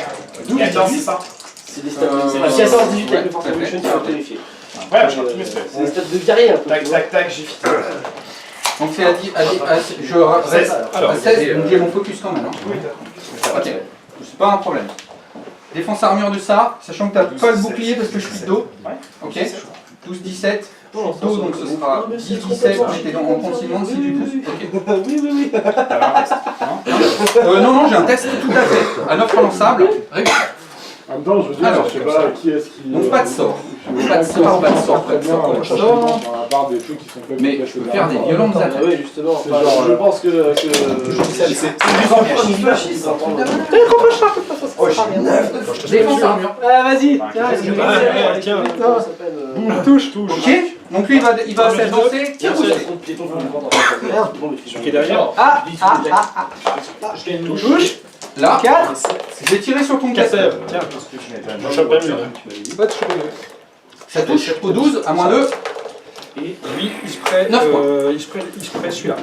14, c'est ça? C'est des stats. C'est 14, 18 avec le Force Evolution qui va terrifier. Ouais, j'ai tous mes stats. C'est des stats de guerrier un peu. Tac, tac, tac, j'ai fini. Donc c'est je reste à 16, donc j'ai mon focus quand même. Ok, c'est pas un problème. Défense armure de ça, sachant que t'as pas le bouclier parce que je suis de dos. Ok, 12-17. Dos, donc ce sera 10-17, j'étais en continuant de 6 du 12. Ok. Oui. Non, j'ai un test tout à fait. Un offre relançable. En même temps, je veux dire, Alors, je sais pas qui est-ce qui. Donc pas de sort. Pas de sort. À part des trucs qui sont pas. Mais je peux faire des violentes attaques. Oui, justement. C'est genre, Je pense que. C'est plus en fiachiste. Oh, j'ai 9 de défense armure. Ah, vas-y. Tiens, Boum, touche. Ok, donc lui il va s'avancer. Tiens, Qui est derrière. touche. Là, 4. Je vais tirer sur ton casseur. Tiens, je chope même lui. Ça touche au 12 à moins 2. Et lui, il se prête. 9 points. Il se prête celui-là.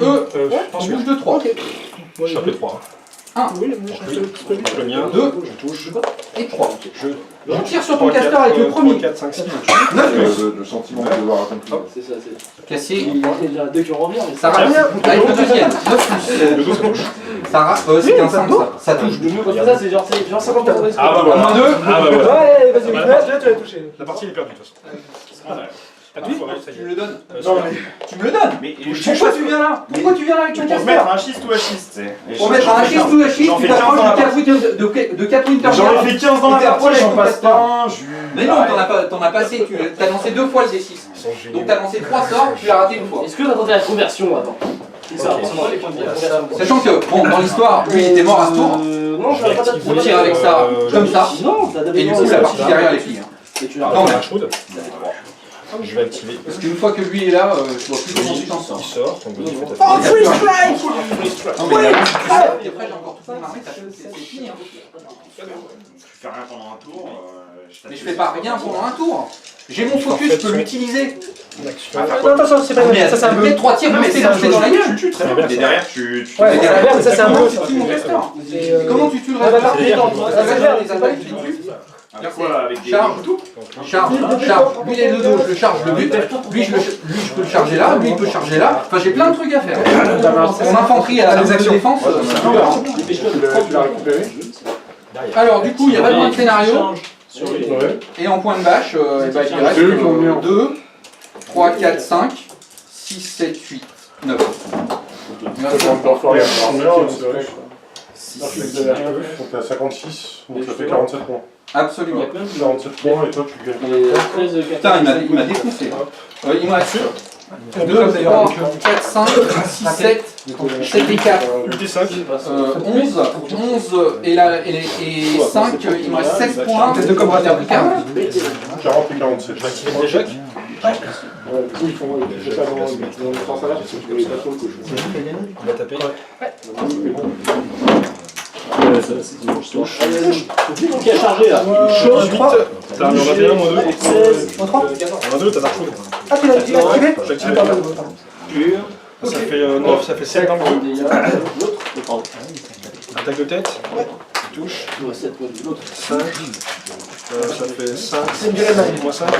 On bouge de 3. Je chope les 3. 1, Le mien. 2 et 3. Je tire sur ton casteur avec le premier. 4, 5, 6. 9 Le sentiment de devoir atteindre. C'est ça, c'est. cassé. Il y en a déjà 2 qui vont revenir. Ça rate avec le deuxième. 9 Le 12 touche. Ça rate. C'est un 5 ça. Ça touche. Quand tu fais ça, c'est genre 50% d'espace. Ah bah voilà. Moins 2. Ah bah voilà. Ouais, vas-y, là, tu l'as touché. La partie elle est perdue de toute façon. T'as tout foiré, ça y Tu est. me le donnes. Non, Tu me le donnes. Mais Pourquoi tu viens là? Pourquoi tu viens là avec ton pour casteur? mettre un schiste ou un schiste, tu sais. Pour mettre un schiste ou un schiste, J'en tu fais 15 t'approches dans la de 4 Winter J'en ai fait 15 dans la partie, j'en passe pas un. Mais non, t'en as passé, t'as lancé 2 fois le D6. Donc t'as lancé 3 sorts, tu l'as raté une fois. Est-ce que t'as tenté la conversion avant? C'est ça, c'est moi les points de conversion. Sachant que, bon, dans l'histoire, lui il était mort à ce tour. Non, je vais pas On tire avec ça, comme ça. Non, t'as Et du coup, la partie derrière les filles. Et tu l'as Non, mais Je vais activer. parce qu'une fois que lui est là, je vois plus comment tu t'en Il sors. sort, ton bonus peut être. Oh, free strike! Non, mais après, j'ai encore tout mon armée, c'est fini. Tu fais rien pendant un tour. Mais je fais pas rien pendant un tour. J'ai mon focus, je peux l'utiliser. Non, attention, c'est pas Mais ça, c'est un peut-être peu. 3 tirs boostés dans la gueule. Tu très bien. Et derrière, tu. Ouais, c'est la merde, ça, c'est un peu. Tu tues mon casteur. Et, Comment tu tues le Ah, bah, reste? attends, Ça va faire les attaques, je les tue. Quoi avec des. Charge, charge. Lui il est de dos, je le charge, je le bute. Lui je peux le charger là, lui il peut charger là. Enfin j'ai plein de trucs à faire. Mon infanterie à la de défense, c'est super, hein. Tu l'as récupéré. Alors du coup il n'y a pas de point de scénario. Ouais. Et en point de bâche, il reste C'est eux qui ont mis en 2, 3, 4, 5, 6, 7, 8, 9. C'est pas encore fort, c'est vrai. Donc t'es à 56, donc ça fait 47 points. Absolument. 47 points et toi tu gagnes. Putain, il m'a défoncé. Il me reste 2, 3, 4, 5, 6, 7, 7 et 4. 11 et 5, il me reste 16 points. Test de combat vertical. 40 et 47. Je vais activer mon échec. Ouais, du coup ils font. Je sais pas dans le sens salaire parce que tu connais pas trop le cochon. On va taper. Qui a chargé là? Chose 3. T'as un 21, moins 2. Moins 3. Moins 2, t'as Dark Food. Ah, tu l'as activé? J'ai activé. Ça fait 9, ça fait 7 dans le jeu. Attaque de tête. Touche. 5. Ça fait 5. Moins 5. Ça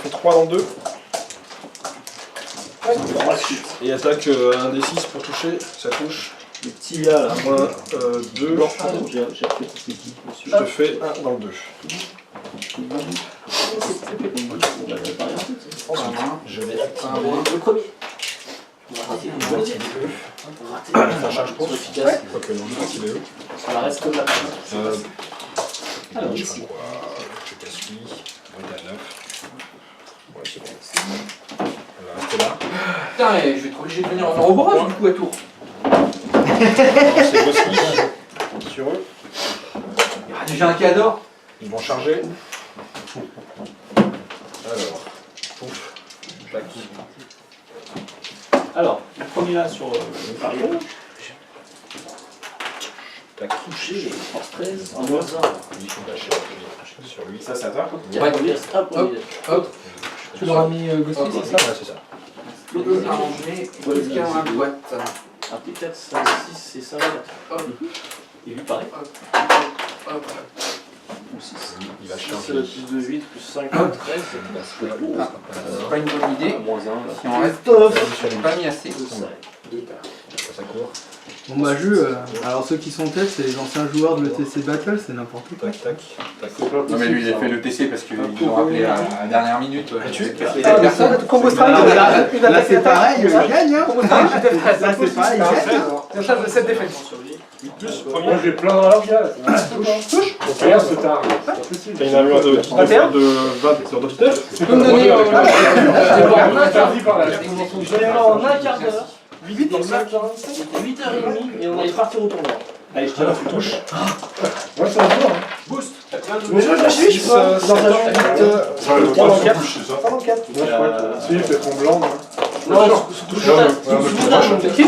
fait 3 dans le 2. Et attaque un D6 pour toucher. Ça touche. Le petit gars là. 2. Je te fais 1 dans le 2. Le premier. On va rater le deuxième. Ça charge pour efficace. Quoique non, je crois qu'il est eux. Ça reste comme là. Alors, je sais pas quoi. Je casse lui. On est à 9. Ouais, c'est bon. On va rester là. Putain, je vais être obligé de venir en reborage du coup à tour. C'est Bosky. Sur eux. Il y aura déjà un cadeau. Ils vont charger. Alors, pouf. Tac. Alors, le premier là sur le parion. Tac. Touché, force 13, en moins 1. Il faut lâcher sur lui. Ça, c'est à toi. Il y a combien? Un premier. Hop. Tu l'auras mis Ghostly, c'est ça? Ouais, c'est ça. L'autre arrangé. Est-ce qu'il y a un boîte? Un P4, 5, 6 et 5. Hop. Et lui pareil. Hop. Ou 6. Il va 6 charger. plus 2, 8, plus 5, 13. C'est pas une bonne idée. Moins 1. Si on reste, j'ai pas mis assez. Ça court. Bon bah alors ceux qui sont têtes, c'est les anciens joueurs de l'ETC Battle, c'est n'importe quoi. Tac, tac. Tac. Non mais lui il a fait le TC parce qu'ils l'ont rappelé à la dernière minute. Combo strike, Là c'est pareil, il gagne hein. Combo strike, je défraise. Là c'est pareil, il gagne hein. Je charge de 7 défaites. Plus, Moi premier. j'ai plein dans leur gars. Touche. Regarde ce tard. T'as une armure de 20 Tu peux me donner Interdit par la En un quart d'heure, 8 dans 5, 8h30 et on allait partir au tournoi. Allez, je tiens, tu touches. Ouais, c'est un peu. Boost. Mais je réfléchis, je crois. Dans un 4. Si, fais ton blanc. Non, touche. C'est qui?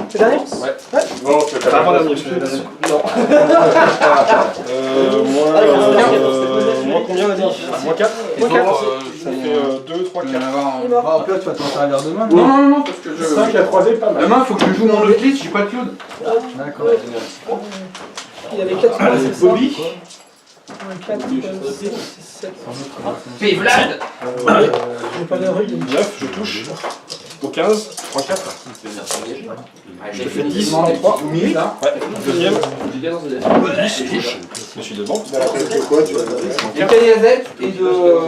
C'est dernier? Non, c'est pas Avant-dernier, je fais le dernier. Moins combien on a dit? Moins 4. Moins 4. Ça fait 2, 3, 4. Ah, en plus, tu vas t'en servir demain. Non, parce que 5 à 3D, pas mal. demain il faut que je joue mon Euclid, j'ai pas de cloud. D'accord. Il y avait 4 points, c'est ça? Bobby. 4, 6, 7. Fais Vlad. J'ai pas d'heure. 9, je touche. Au 15, 3, 4. Je fais 10 les 3. Oui, là. Ouais, deuxième. 10, Je touche. Je suis devant. Il y a Kaliazet et de.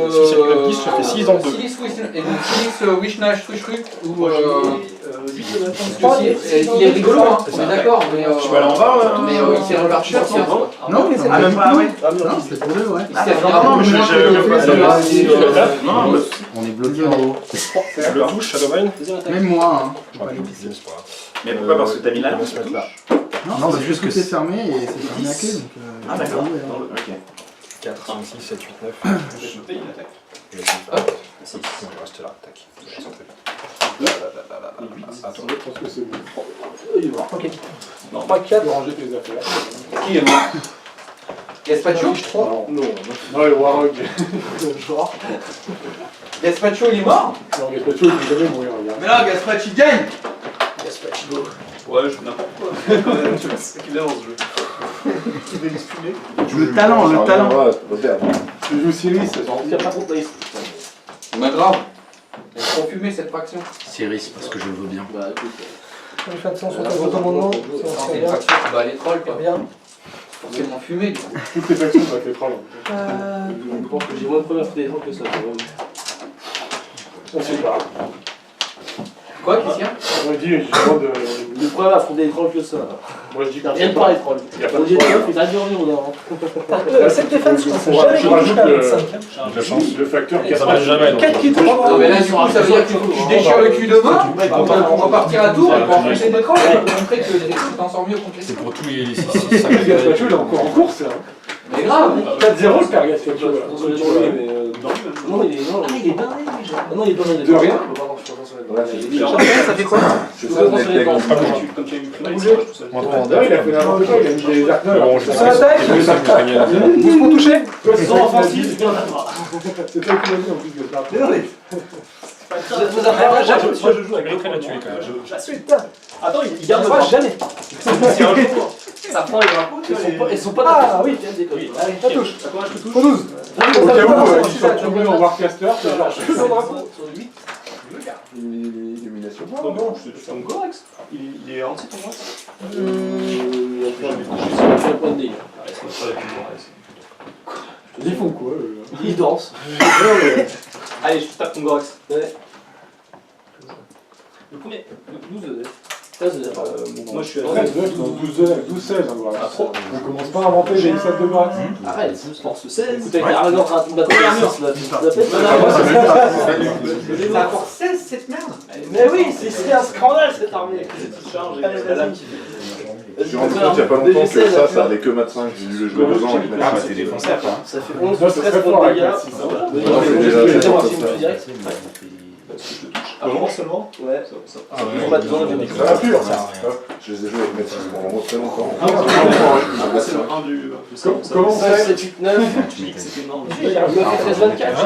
Si c'est le 10, ça fait 6 dans 2. Silis et de Silis Wishnach Truchruk ou. Il est rigolo, hein, on est d'accord, mais. Je peux aller en bas, mais il s'est reparti aussi, hein. Non, mais c'est Ah, même pas, ouais. Non, c'est pour deux, ouais. Il s'est reparti. On est bloqué en haut. Je le touche, Shadowmine. Même moi, hein. Je crois que c'est pas grave. Mais pourquoi? Parce que t'as mis là? On va se mettre là. Non, c'est juste que c'est fermé et c'est fermé à clé, donc... Ah, d'accord. ouais. 4, 5, 6, 7, 8, 9. Et là, c'est Hop. 6, on reste là. Tac. Attends. Je pense que c'est bon. Ok. Non, pas 4. Tu peux ranger tes affaires. Qui est mort? Gaspacho? Non, le Warhog. Gaspacho il est mort? Non, Gaspacho, il peut jamais mourir, regarde. Mais là, Gaspachi gagne. Ouais, je fais n'importe quoi. C'est ça qui vient dans ce jeu. Le talent, le talent. Tu joues Siris, c'est On tient pas compte là. C'est pas grave. Ils font fumer cette faction. Siris, parce que je le veux bien. Bah écoute. On fait attention sur ton commandement. C'est une faction qui bat les trolls, quoi. Bien. Forcément fumer, du coup. toutes les factions avec les trolls. Je pense que j'ai moins de premières fois des trolls que ça. On sait pas. Quoi, Christian? On dit, j'ai moins de. Le problème à affronter des trolls que ça. Moi je dis Rien de pas les trolls. Il y a pas On de dit problème. il a dû revenir au nord. 7 défenses, je pense. On Jamais rajoute gagné jusqu'à le- 25. La chance. Le facteur Ça va jamais. donc. 4 qui est Non, mais là, du coup, ça veut dire qu'il faut que tu déchires le cul demain. On va partir à tour et pour enfoncer des trolls et pour montrer que les trolls t'en sortent mieux contre les C'est trolls. pour tous les 6, Le Gaspacho, il est encore en course là. Mais grave. 4-0 le père Gaspacho. là. Non, il est dans les déjà. Non, il est dans les De rien. Ça fait quoi? Comme tu as eu D'ailleurs, il a fait n'importe quoi, il a mis des arcs-là. Bon, je sais Ça attaque. Pousse pour toucher. Sans offensive, bien là-bas. C'est toi qui l'as dit en plus de ça. Moi je joue avec Mériterait de la tuer quand même. Putain. Attends, il garde Moi, pas. jamais. C'est un jour. Ça prend les drapeaux. Ils sont pas. Ah oui. Allez, Ça touche. Pour 12. Au cas où, ils sont tombés en Warcaster, c'est genre. Sur le 8. Illumination. Non, non, c'est un Gorax. Il est anti pour moi. Ils font quoi Il danse. Allez, je tape ton Gorax. premier. 12, 13, moi je suis à 13, 9, 12, 16. Voilà. On commence pas à inventer des sets de bras. Arrête, je pense 16. Écoute, avec la rigueur, tu vas te l'armure, là. C'est encore 16 cette merde. Mais oui, c'est un scandale cette armée. Je me suis rendu compte il n'y a pas longtemps que ça avait que mat 5, j'ai dû le jouer 2 ans. Ah, bah t'es défoncé après. Ça fait 11, Ça, c'est 13 très points fort de avec dégâts. la 6. Avant seulement. Ouais, ça. Ça va pur, ça. Je les ai joués avec mat 6 pendant vraiment très longtemps. C'est le 1 du. Comment 5, 7, 8, 9. C'est énorme. 13, 24.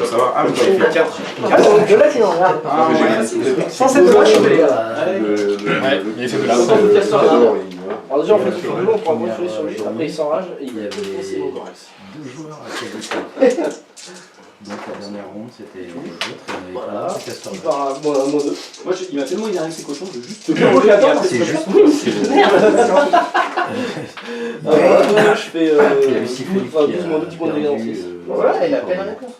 Ça va. Ah, mais t'as fait 4. De là, sinon, regarde. Sans cette dommage, je vais. Alors déjà on fait tout sur lui, on prend un bon filet sur lui, après il s'enrage et il a défoncé mon Corax. 2 joueurs à quel état. Donc la dernière ronde c'était les autres et on avait Voilà, commencé Castor. il part à moins 2. Moi il m'a tellement énervé ses cochons que juste... C'est juste Merde. Je fais il y avait Sifu 12 moins 2, 10 points de dégâts en 6. Voilà, il a peine réponse.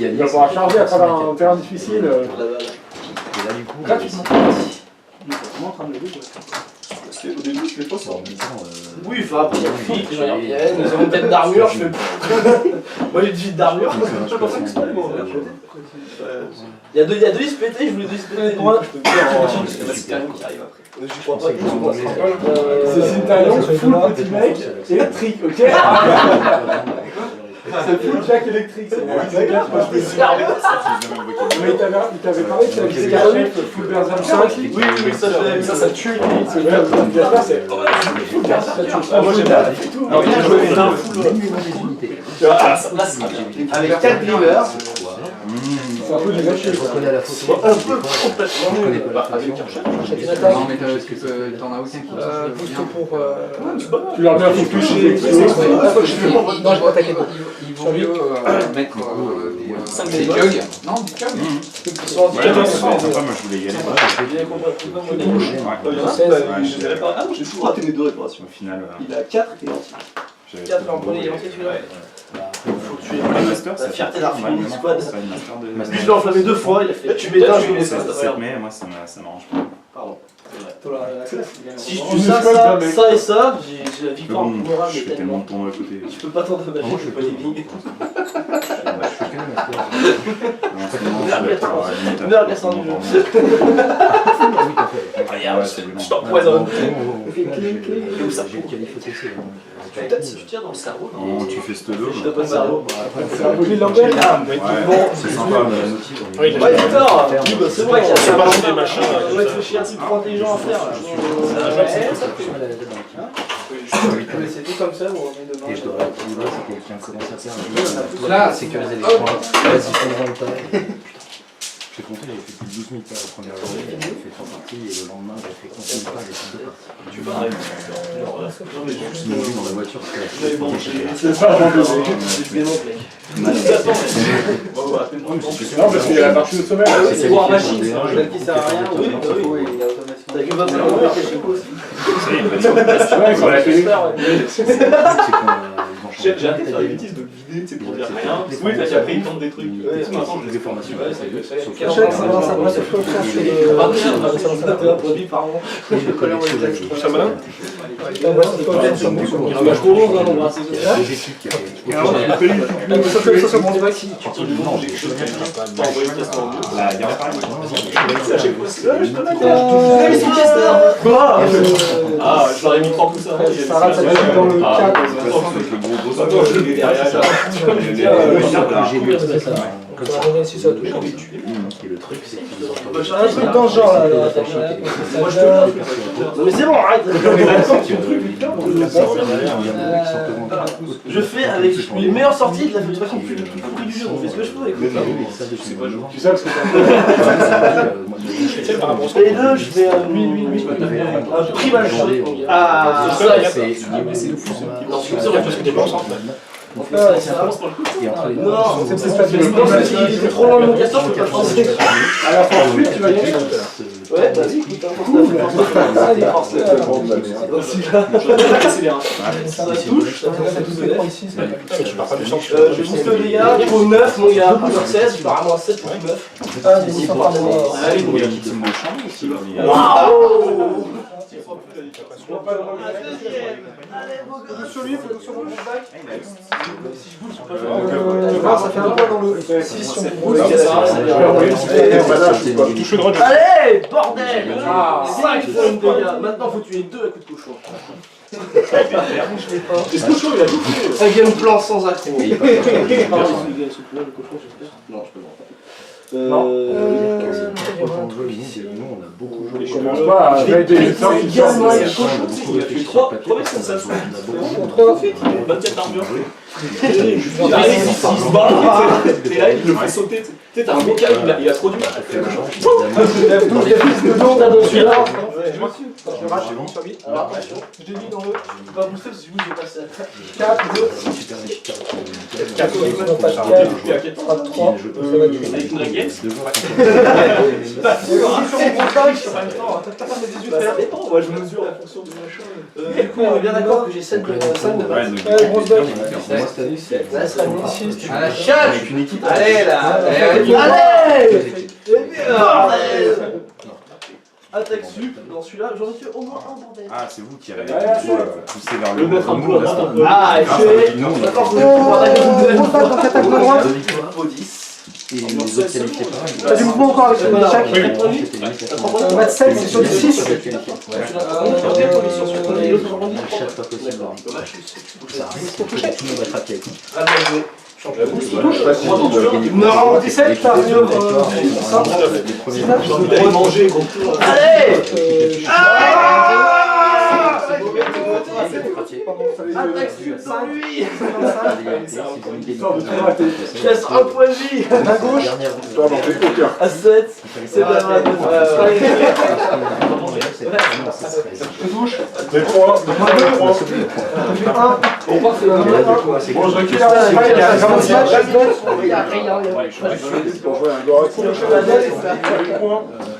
Il va pouvoir charger à travers un terrain difficile. Et là du coup, Gratuitement. Comment en train de le jouer parce qu'au début je fais pas ça. Oui, enfin après il y a le flic, les gens ils reviennent, ils ont une tête d'armure, je fais... Moi j'ai une vie d'armure, je pense que c'est pas bon. Il y a deux ISPT, je voulais 2 ISPT. Je peux dire, c'est Cintarion qui arrive après. Je crois pas que C'est Cintarion, full petit mec, électrique, ok. C'est full jack électrique, c'est bon. C'est vrai que moi je fais ça. Mais il t'avait parlé que c'est Scarlett, full Berserk 5. Oui, ça tue. C'est vrai, c'est full Berserk, ça tue. Moi j'ai pas fait tout. Alors bien joué, un full. Là c'est bien. Avec 4 livers. C'est un peu des gâchis. on connaît la photo. Un peu complètement. Je connais pas la faction. Non, mais t'en as aucun qui Tu leur mets un focus chez Non, je vais attaquer. Il vaut mieux mettre des jugs. Non, du jug. Moi je voulais y aller. Ah non, j'ai toujours raté mes 2 réparations. Au final, Il a 4 et entier. 4 en premier et entier celui-là. Faut que tu aies master, la fierté d'Arfini Squad. c'est une master de. Je l'ai enflammé 2 fois, il a fait tu m'éteins, je vais 7 mai, moi ça m'arrange pas. Pardon. Si je tue ça et ça, j'ai la victoire morale, Je mais fais tellement tellement. de tournois à côté. Je peux pas t'en dommager, je peux pas les bing. Merde, elle s'en jeu. Regarde, je t'empoisonne. Où ça J'ai le califote aussi. Peut-être si tu tires dans le cerveau. Oh, tu fais ce dos. Je dois pas le cerveau. C'est un peu de l'anglais. Ouais, c'est sympa, mais. Ouais, Victor, c'est vrai qu'il y a ça marche des machins. Il doit être chier, c'est trop intelligent à faire. C'est tout comme ça, on remet demain. Et je dois là, c'est quelqu'un qui commence à faire un jeu. Là, sécuriser les points. Vas-y, fais le taille. J'ai compté, j'avais fait plus de 12 000 pas la première journée, j'avais fait 3 parties et le lendemain j'avais fait 11 000 pas, j'ai fait 2 parties. Tu vas arrêter. Je me dis dans la voiture parce que C'est ça, avant de Je démonte, mec. Non, parce qu'il y a la marche de sommeil. C'est voir machine, c'est un jeu qui sert à rien. Oui, bah oui. T'as vu pas mal de Kachiko aussi. Ouais, sur la télé. J'ai arrêté de faire des bêtises de vider, c'est pour dire rien. Oui, parce qu'après ils tentent des trucs. Maintenant je les ai formation. Un produit par an. Chamalin. Ah, je l'aurais mis 3 pouces avant. Ça rate, ça va être dans le 4. j'ai lu ça. Comme ça, le truc, c'est qu'ils Un truc dans ce genre là. Moi je te le. Non mais c'est bon, arrête. Je fais avec les meilleures sorties de la façon plus pourrie du jeu. On fait ce que je peux avec le Tu sais parce que Et les deux, je fais un primal shot. Ah, ça, c'est parce que t'es pas en centre. Et entre les deux, Non, c'est pas du tout. Il est trop loin de mon castor, je peux pas penser. alors ensuite tu vas y aller. Ouais, bah oui, écoute, ça touche, ça touche. Je booste les gars, il faut 9 mon gars, à 16, je pars à moins 7 pour 9. Allez, il y a un petit mot champ ici. Waouh! Ça fait un point dans le 6 sur le gros. Allez, bordel! 5 points de dégâts. Maintenant, faut tuer 2 à coups de cochon. Est-ce que il a tout fait? Un game plan sans accro. Non, je peux Nous, on a beaucoup joué. Je commence pas à avec des sorts qui sortent. On a beaucoup réfléchi sur le papier. On a beaucoup joué. Il arrive, il se bat, et là il le fait sauter. Tu sais, t'as un bocal, il a trop du mal à faire quelque chose. Alors attention, je t'ai dit dans le. Tu peux pas booster parce que si vous j'ai passé à 4, 2, 4, 3, Avec une raquette. Ça dépend, moi je mesure en fonction de machin. Du coup, on est bien d'accord que j'ai 5 de base. Là, ça sera une 6. À la chatte. Allez là. Allez! Attaque sup, dans celui-là, j'en ai fait au moins un bordel. Ah, c'est vous qui avez poussé vers le mettre un peu à droite. Ah, et je suis. D'accord, je vais pouvoir attaquer attaque de droite. au 10. Et les autres qualifiés pareil. T'as du mouvement encore avec le chaque. On va de 7, c'est sur du 6. Chaque pas possible. Ça risque de tout nous rattraper. Non, 17, t'as rien. Allez! Attaque sup dans lui! Je laisse un point de vie! À gauche. À 7, c'est pas mal. Je touche. Des points. On part, c'est le 1. Bon, je récupère la faille, il y a vraiment ce match.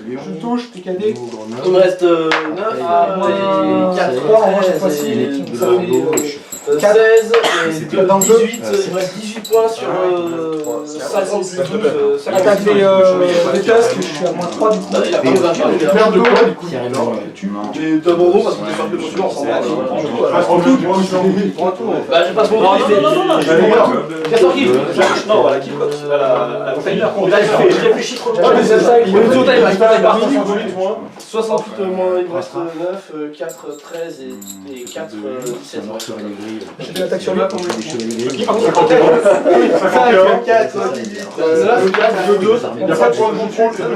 Je touche, t'es cadé. Il me reste 9, 4, 3 en moins cette fois-ci. 16 et 18, il me reste 18 points sur 50 plus 12. Attaque les casques, je suis à moins 3 du coup. Il a pas besoin de faire Merde de quoi du coup? j'ai deux bonbons parce qu'on est sur le possible ensemble. Bah, je passe mon temps, il fait. Qu'est-ce qu'il fait? Non, à la kickbox, à la container. Là, je réfléchis trop bien. Il me tout time, 68 moins, il me reste 9, 4, 13 et 4, 17. J'ai fait l'attaque sur lui. 51. 4, 18, 9, 4, 2, Il n'y a pas de point de contrôle, c'est de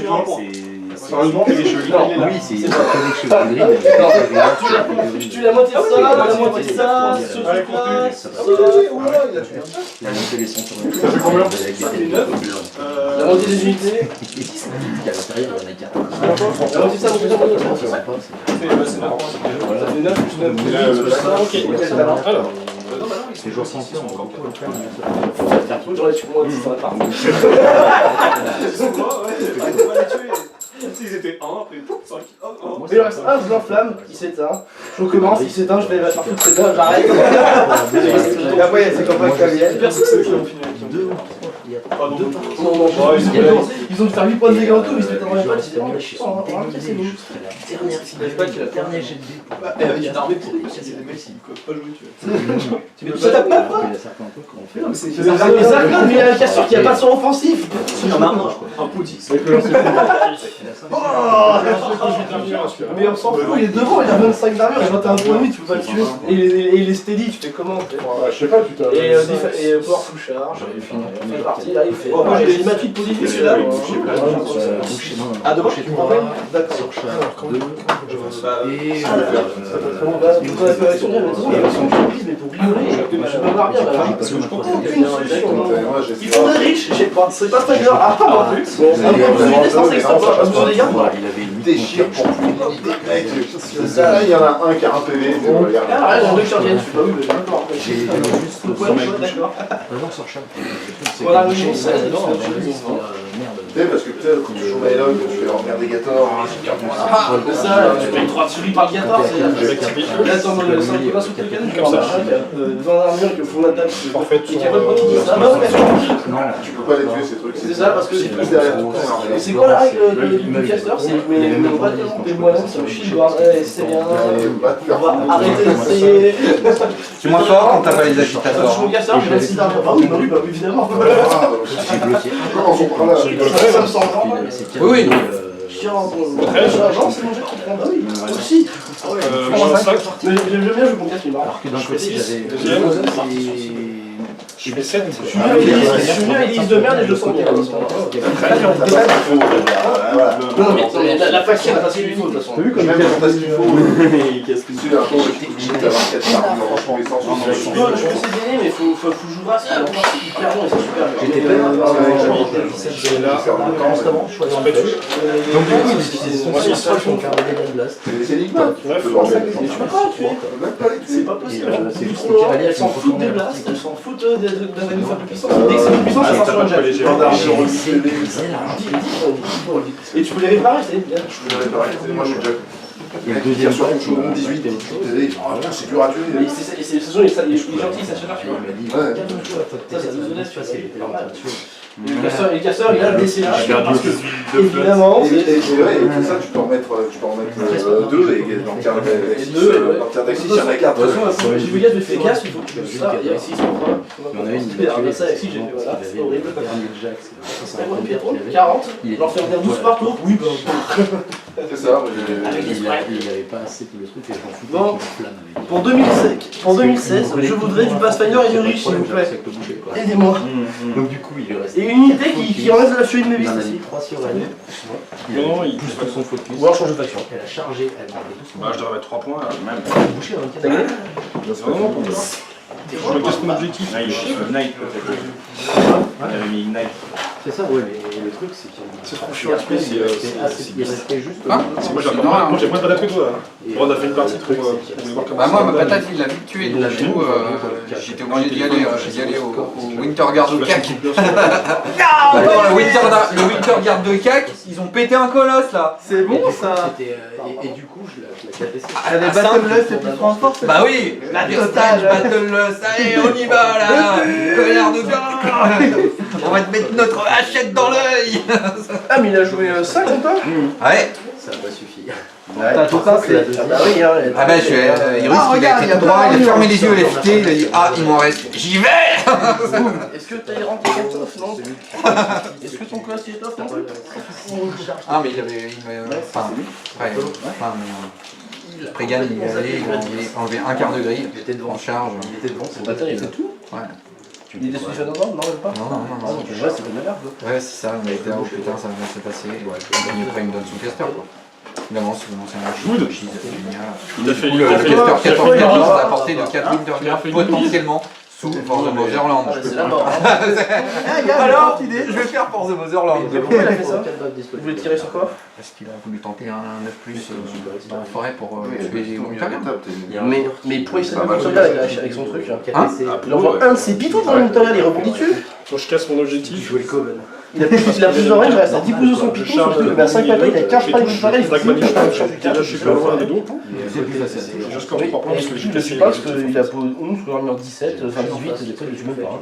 côté. Sérieusement, il est joli. Oui, c'est une connexion je tue la moitié de ça, la moitié de ça, ce truc-là, Ça fait combien? la moitié des unités. La moitié de ça, donc ça fait 9 plus 9. Alors, ces jours sans on va beaucoup le faire. J'aurais tué moins 10 sur la part. S'ils étaient 1, après 5. Mais il reste un, je l'enflamme, il s'éteint. Je recommence, il s'éteint, je vais la partie de s'éteint, j'arrête. Et après, c'est comme ça qu'il y a. Super, c'est ceux qui ont fini. Non, ils ont dû faire 8 points de dégâts en tout, mais ils se mettent dans la balle, ils étaient chiant. C'est nous. Dernier jet de dés. Il y a une armée pour les mecs, ils peuvent pas jouer, tu vois. Ça tape même pas. Mais bien sûr qu'il n'y a pas de son offensif. Il y en a un podi. Mais on s'en fout, il est devant, il a 25 d'armure, il a 21 points de vie, tu peux pas le tuer. Et il est steady, tu fais comment? Je sais pas, tu t'as. Et power full charge, c'est parti, là il fait. Moi j'ai une matrice positive celui-là. Ah, devant? D'accord. Et Du coup, la correction, mais pour rigoler, je peux voir bien, parce que je comprends aucune solution. Ils font des riches, j'ai pas, c'est pas Spider. Ah, pas moi. Un point de unité, c'est extra, pas besoin des gars. Déchire pour plus. Là, il y en a un qui a un PV. Ah, j'ai deux qui reviennent, je suis pas vu, mais j'ai d'accord. D'accord. non, sur chat. Voilà, oui, c'est merde. Parce que peut-être quand tu joues Maelog, tu fais emmerder Gator. Ça, tu payes 3 dessus par Gator, c'est là, attends, le 5 pas sous le canon, comme ça. Dans l'armure que font l'attaque, Parfait, et capable de prendre ça. Non, Tu peux pas les tuer ces trucs. c'est ça, parce que c'est plus derrière tout. Et c'est quoi la règle du caster? C'est mais on va des moyens, c'est un shield, c'est bien. On va arrêter d'essayer. C'est moins fort quand t'as pas les agitateurs. Je suis mon caster, j'ai 26 d'armure. Ah oui, bah évidemment. J'ai bloqué. Ça me semble normal. Oui, oui. Je tire en bon. L'argent, c'est mon jet qui prend. Ah oui, aussi. Moins 5. Mais j'aime bien jouer mon caster, il marche. Alors que d'un côté, j'avais. Deuxième. Je fais 7. Je suis bien avec des listes de merde et je le sens bien. Non, mais la faction, elle a passé du faut de toute façon. T'as vu comme même quand t'as ce qu'il faut. C'est un peu d'avoir 4 armures dans tous les sens. Je peux essayer d'aider, mais faut jouer à ça. Hyper bon et c'est super. J'étais pas constamment, je suis allé en pêche. Donc du coup, il utilisait son seul pour faire des blast. C'est Enigma. C'est pas possible. C'est juste une tirée, Elles s'en foutent des blasts, elles s'en foutent d'un ennemi plus puissant. Dès que c'est plus puissant, ça part sur un jet. Et tu peux les réparer, c'est bien. Je peux les réparer. Moi, je suis déjà. Et le deuxième fois, fois, je suis au 18 et c'est dur à tuer. Et c'est ce jeu, il est gentil, ça se fait. il m'a dit, Ça, ça nous donnait, tu vois, c'est normal. Et le casseur, il a le DCH. Évidemment. Et ça, tu peux en mettre 2 et dans le tiers d'Axis, il y en a 4. De toute façon, j'ai vu gars de fait casse, il faut que tu ça. Il y a Axis, on a une ça, Axis, j'ai fait voilà, c'est horrible. 40. 40, leur faire venir 12 partout. Oui, bah. C'est ça. Il n'y avait pas assez pour le truc et je m'en fous. Bon, pour 2016, je voudrais du Pathfinder et du Reach, s'il vous plaît. Aidez-moi. Donc du coup, il lui reste. Et une unité qui enlève de la fuite de mes Il en a vistes. mis 3 sur elle. Non, il Plus que son focus. Ou alors changer d'action. Elle a chargé, elle m'a Bah, je devrais mettre 3 points. Même. bouché dans le T'as gagné? C'est vraiment pour moi. Qu'est-ce qu'on objectif? Ignite peut-être. Elle avait mis Ignite. C'est ça, ouais, mais le truc, c'est qu'il C'est trop chiant. il restait juste. Ah, Moi j'ai moins de patate que toi. On a fait une partie pour voir comment Bah moi, ma patate, il l'a vite tué, donc du coup, j'étais obligé d'y aller, au Winterguard de CAC. Attends, le Winterguard de CAC, ils ont pété un colosse là. C'est bon ça. Et du coup, je l'ai cassé. Ah, les Battle Lust et plus transport, c'est Bah oui, la Deathmatch Battle Lust, allez, on y va là, connard de gars. On va te mettre notre hachette dans l'œil. Ah, mais il a joué 5 ou pas? Ouais. Ça n'a pas suffi. tout ça, c'est. Ah bah oui, hein. Ah bah je vais, Irus, il a été droit, il a fermé les yeux, il a fité, il a dit ah il m'en reste, j'y vais. Est-ce que t'as rentré ton tof, non? Est-ce que ton classe est tof, non? Ah mais il avait, enfin, Pregan il est allé, il a enlevé un quart de grille, Il était devant. en charge. Il était devant, c'est pas C'est terrible. tout? Ouais. Il était sous novembre, non, même pas? Non. Ouais, c'est de la merde. Ouais c'est ça, il a été là, oh putain ça va bien se passer, et après il me donne son caster quoi. Il avance, il commence à un cheese, génial. Il a fait Le caster 14 à portée de 4 Winterguard potentiellement sous Force of Motherland. C'est la mort. Alors, je vais faire Force of Motherland. Pourquoi il a fait ça? Vous voulez tirer sur quoi? Parce qu'il a voulu tenter un 9+ dans la forêt pour tuer les Winterguard. Mais pourquoi il s'est pas avec son truc là? Hein? Il envoie un de ses pitons dans le Winterguard, il rebondit dessus. Quand je casse mon objectif, Jouer le Coven. Il a plus de range, il reste à 10 pouces de son piton, son truc, mais à 5 patates, il a 15 pas de Winterguard, il fait 5 patates. déjà je suis pas loin des dos. C'est plus facile. Je score 3 points Et parce que je j'ai le cassé suis les pas parce qu'il a pour 11 sur l'armure 17, enfin 18, et des fois il le tue même pas.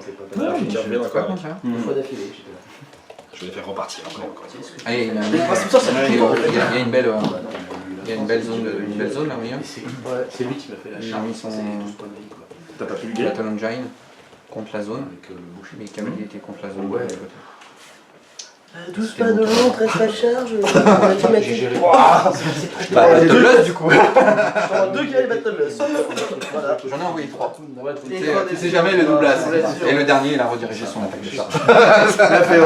Tiens, bien d'accord. Une fois d'affilée, j'étais là. Je vais les faire repartir après. Allez, il y a une belle zone là, au milieu. C'est lui qui m'a fait la Il a charge. mis son T'as pas pu le gagner? Battle Engine contre la zone. Mais Camille était contre la zone. Ouais. 12 pas de long, 13 pas de charge, J'ai géré. Battle Lust du coup. J'en ai 2 qui a les Battle Lust. Voilà. J'en ai envoyé 3. Tu sais jamais le double as. Et le dernier, il a redirigé son attaque de charge. La fait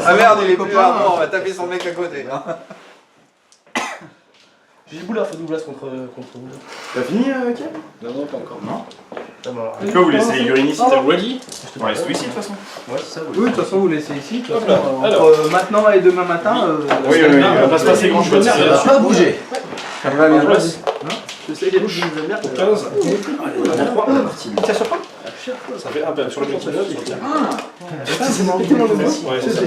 Ah merde, il est plus là, on va taper son mec à côté. J'ai boule à faire double as contre vous. T'as fini, Kim? Non, pas encore. Non. Ah bah, Du coup, vous laissez Igurini si t'as ready? On reste ici de toute façon. Ouais, c'est ça, Oui, de toute façon, vous laissez ici. De toute Hop façon, là. entre maintenant et demain matin. Oui, il va pas se passer grand chose. Ça va pas bouger. Ça va bien. Je sais qu'il y a des bouches de merde. 15. Tiens sur quoi? Ça fait 1 PM sur le multi 9, sur le tir. C'est tellement le mot. Ouais, c'est ça.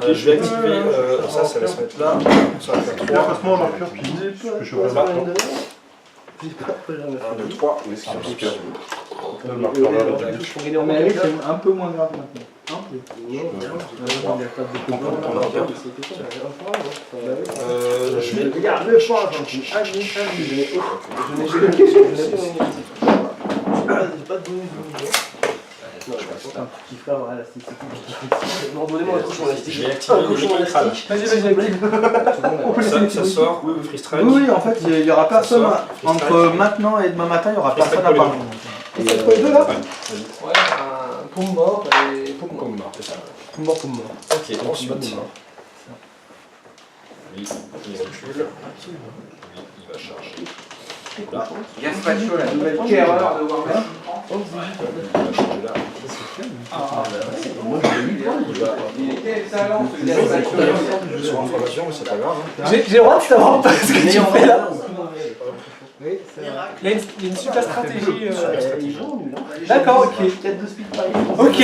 Je vais activer ça, ça va se mettre là. Ça va faire 3. Passe-moi un marqueur puis que je vois. 1, 2, 3. Oui, c'est un pique. Le marqueur là, Mais oui, c'est un peu moins grave maintenant. Un peu. Je vais. Regarde le point, j'en suis pas un petit frère, voilà, Non, donnez-moi un cochon élastique. Je vais activer le crâne. Vas-y. Ça sort, free strike. Oui, en fait, il n'y aura personne entre maintenant et demain matin, il n'y aura personne à parler. Et c'est quoi les deux là? Ouais, un pompe mort et pompe mort. Comme mort, c'est ça. Pomme mort, pomme mort. Ok, ensuite. Il recule. Il va charger. Là. Gaspacho, la nouvelle terreur de Warhammer. Il était excellent ce Gaspacho. Sur information, mais c'est pas grave. J'ai le droit de savoir pas ce que tu fais là. Il y a une super stratégie. D'accord, ok. Ok.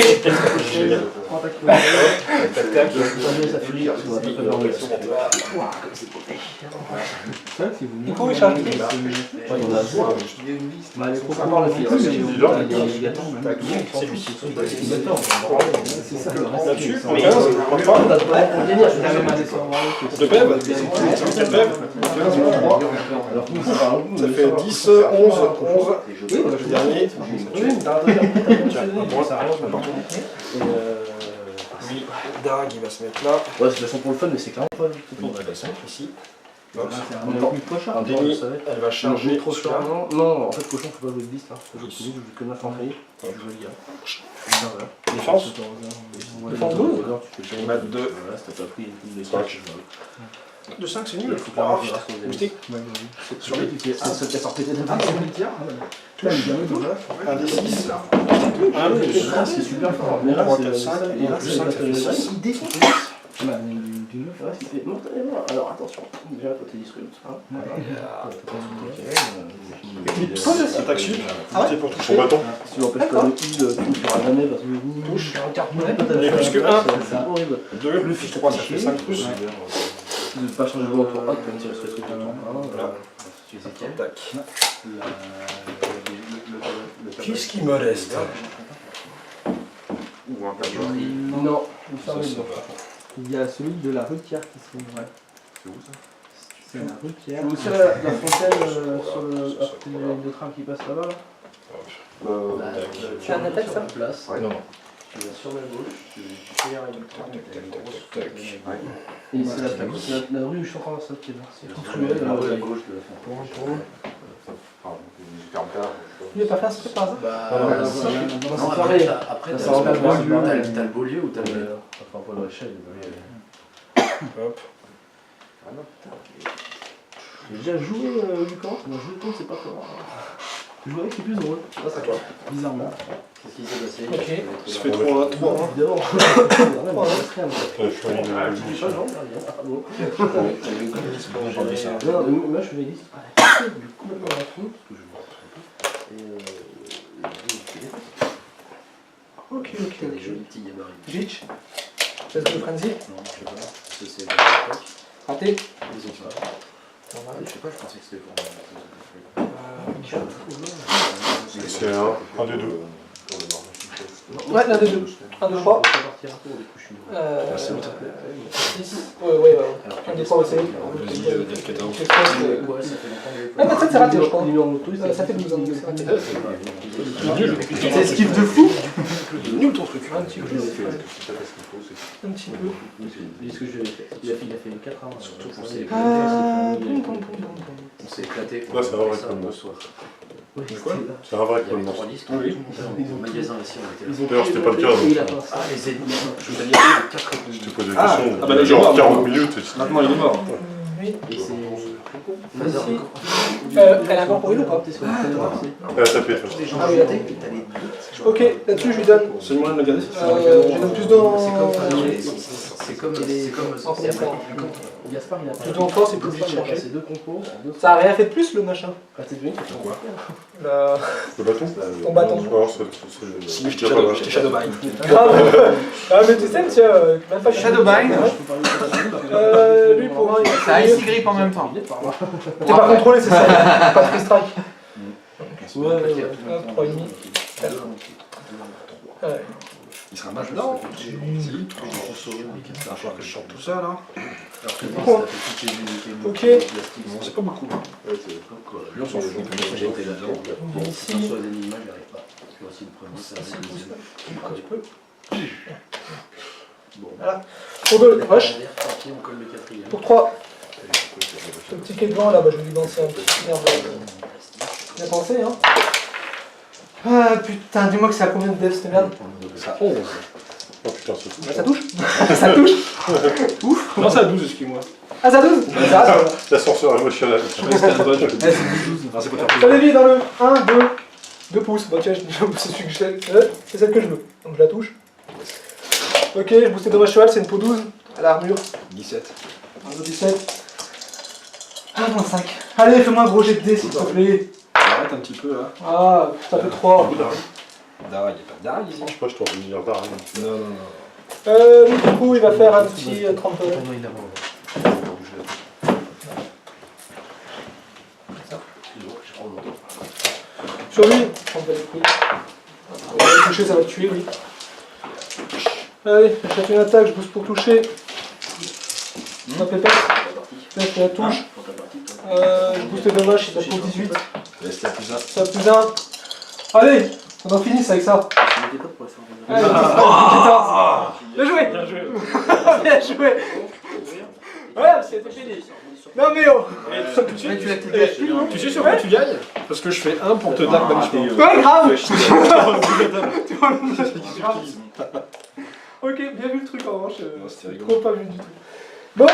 Du coup, il charge. Là-dessus, 15, 33. De PEV. Ça fait 10, 11, 11. Oui, le dernier. Lui, Darag, il va se mettre là. Ouais, c'est de toute façon pour le fun, mais c'est clairement pas. On va descendre ici. Un Denis, elle va charger trop celui-là. Non, en fait, cochon, faut pas jouer de 10 là. Faut jouer de 12, je joue que 9 en free. Je joue les gars. Défense. Défense 12. Je vais mettre 2. Voilà, si t'as pas pris une de 5. De 5, c'est nul. Il faut clairement Oh, faire putain. son Moustique. Sur lui, c'est le seul qui a sorti des Un des 6. Un des 6. C'est super fort. Mais 3, là, 4, 5. Et en plus 5, ça fait 6. il défonce. Alors attention, déjà toi t'es disrupt. Attaque sup. C'est pour toucher. Combattant. Si tu n'empêches pas le kill, tu ne feras jamais parce que Touche. il y a plus que 1. C'est horrible. 2 plus 3, ça fait 5 plus. Tu ne pas changer de joueur pour hop, comme si elle serait truc tout le temps. Tac. Qu'est-ce qui me reste? Non, Il y a celui de la rutière qui se fait. C'est où ça? C'est la rutière. vous aussi la fontaine sur le de tram qui passe là-bas là. Tu as un attaque ça? Place. Non, non. Tu vas sur la gauche, tu fais un tram avec une grosse tac. et c'est la rue où je suis encore dans cette pied là. C'est toute ruelle à gauche de la fontaine. Il n'a pas fait un script par hasard? Non, après, t'as le Beaulieu ou t'as le. Enfin, pas le Rachel, Hop. J'ai déjà joué du camp, mais jouer contre c'est pas fort. Jouer avec c'est plus drôle. Ça, ça quoi? Bizarrement. Qu'est-ce qui s'est passé? Ok. Ça fait 3, 3. Évidemment. Moi je fais les listes. Complètement à fond, parce que je vois très peu. Ok. Des jolis petits gabarits. Glitch. Test de frenzy. Non, je sais pas. C'est pas Raté. ils ont pas. Je sais pas, je pensais que c'était pour. C'est un des deux. Ouais, l'un des deux. 1, 2, 3. 6. Ouais. 1, 2, 3, c'est. Vas-y, 14. Ah, bah ça, c'est raté, je crois. Ça fait 12 ans, donc c'est raté. C'est esquive de fou. Nul ton truc. Un petit peu. Un petit peu. Dis ce que je l'ai fait. Il a fait 4 ans. Surtout pour ses on s'est éclaté. Là, c'est un vrai collement. C'est un vrai collement. Au magasin ici, on était là. D'ailleurs, c'était pas le cas. Ah, les ennemis, je vous avais 4 Je te pose la question. Ah bah là, il est Genre mort. 40 minutes. Maintenant, il est mort. Oui. Et c'est. Elle a encore pour une ou pas? Elle a tapé, de toute façon. Ah oui, ok, là-dessus je lui donne. C'est le moyen de le garder. Je donne plus dans. C'est comme En premier temps. Gaspard, il a Plutôt en force, c'est plus obligé de changer. C'est deux compos. Ça a rien fait de plus le machin. Ah, t'es devenu Quoi Le... Le bâton Ton bâton. Alors, Si, je t'ai Shadowbind. Grave. Ah mais tu sais, tiens, même pas Shadowbind. Lui pour un, il Ça a ici grip en même temps. t'es pas contrôlé, c'est ça. Pas de free strike. Ouais, ouais, ouais. 3,5. 4. Ouais. Il sera maintenant. Il va falloir que je chante tout ça là. Ok. C'est pas beaucoup. Lui, on s'en fout. J'ai été là-dedans. Ici. Sur les animaux, j'y arrive pas. Parce que aussi le premier, c'est un deuxième. Un petit peu. Voilà. Pour 2, rush. On colle le quatrième. Pour 3. Ce petit quai de vent là, bah, je vais lui lancer un petit nerf. Bien pensé, hein. Ah putain, dis-moi que c'est à combien de devs cette merde? Ça 11. Oh putain, c'est fou. Ça touche. Ça touche. Ouf. Comment ça à 12, excuse-moi? Ah, ça 12. L'ascenseur émotionnel. C'est pour faire Ça dévie dans le 1, 2 pouces. Bon tiens, c'est celui que c'est celle que je veux. Donc je la touche. Ok, je booste de ma cheval, c'est une peau 12 à l'armure. 17. 17. 1,5. Allez, fais-moi un gros jet de dés s'il te plaît. Arrête un petit peu là. Ah, ça fait 3. Il n'y a pas d'arrêt ici. Je sais pas, je t'aurais dit d'arrêt. Non, non, non. Du coup, il va faire un petit 30. Sur lui, on va le coup. On va le toucher, ça va le tuer, oui. Allez, j'achète une attaque, je booste pour toucher. Ma pépette. Là, je fais la touche. Je booste les dommages, ça pour 18. Laisse la plus 1. Ça plus 1. Allez, on en finisse avec ça. Allez, bien joué. Bien joué. Bien joué. Ouais, c'était fini. Non mais oh. Tu sais sur quoi tu gagnes? Parce que je fais 1 pour te dark banishment. Ouais, grave. Ok, bien vu le truc en revanche. C'était rigolo. Trop pas vu du tout. Bon.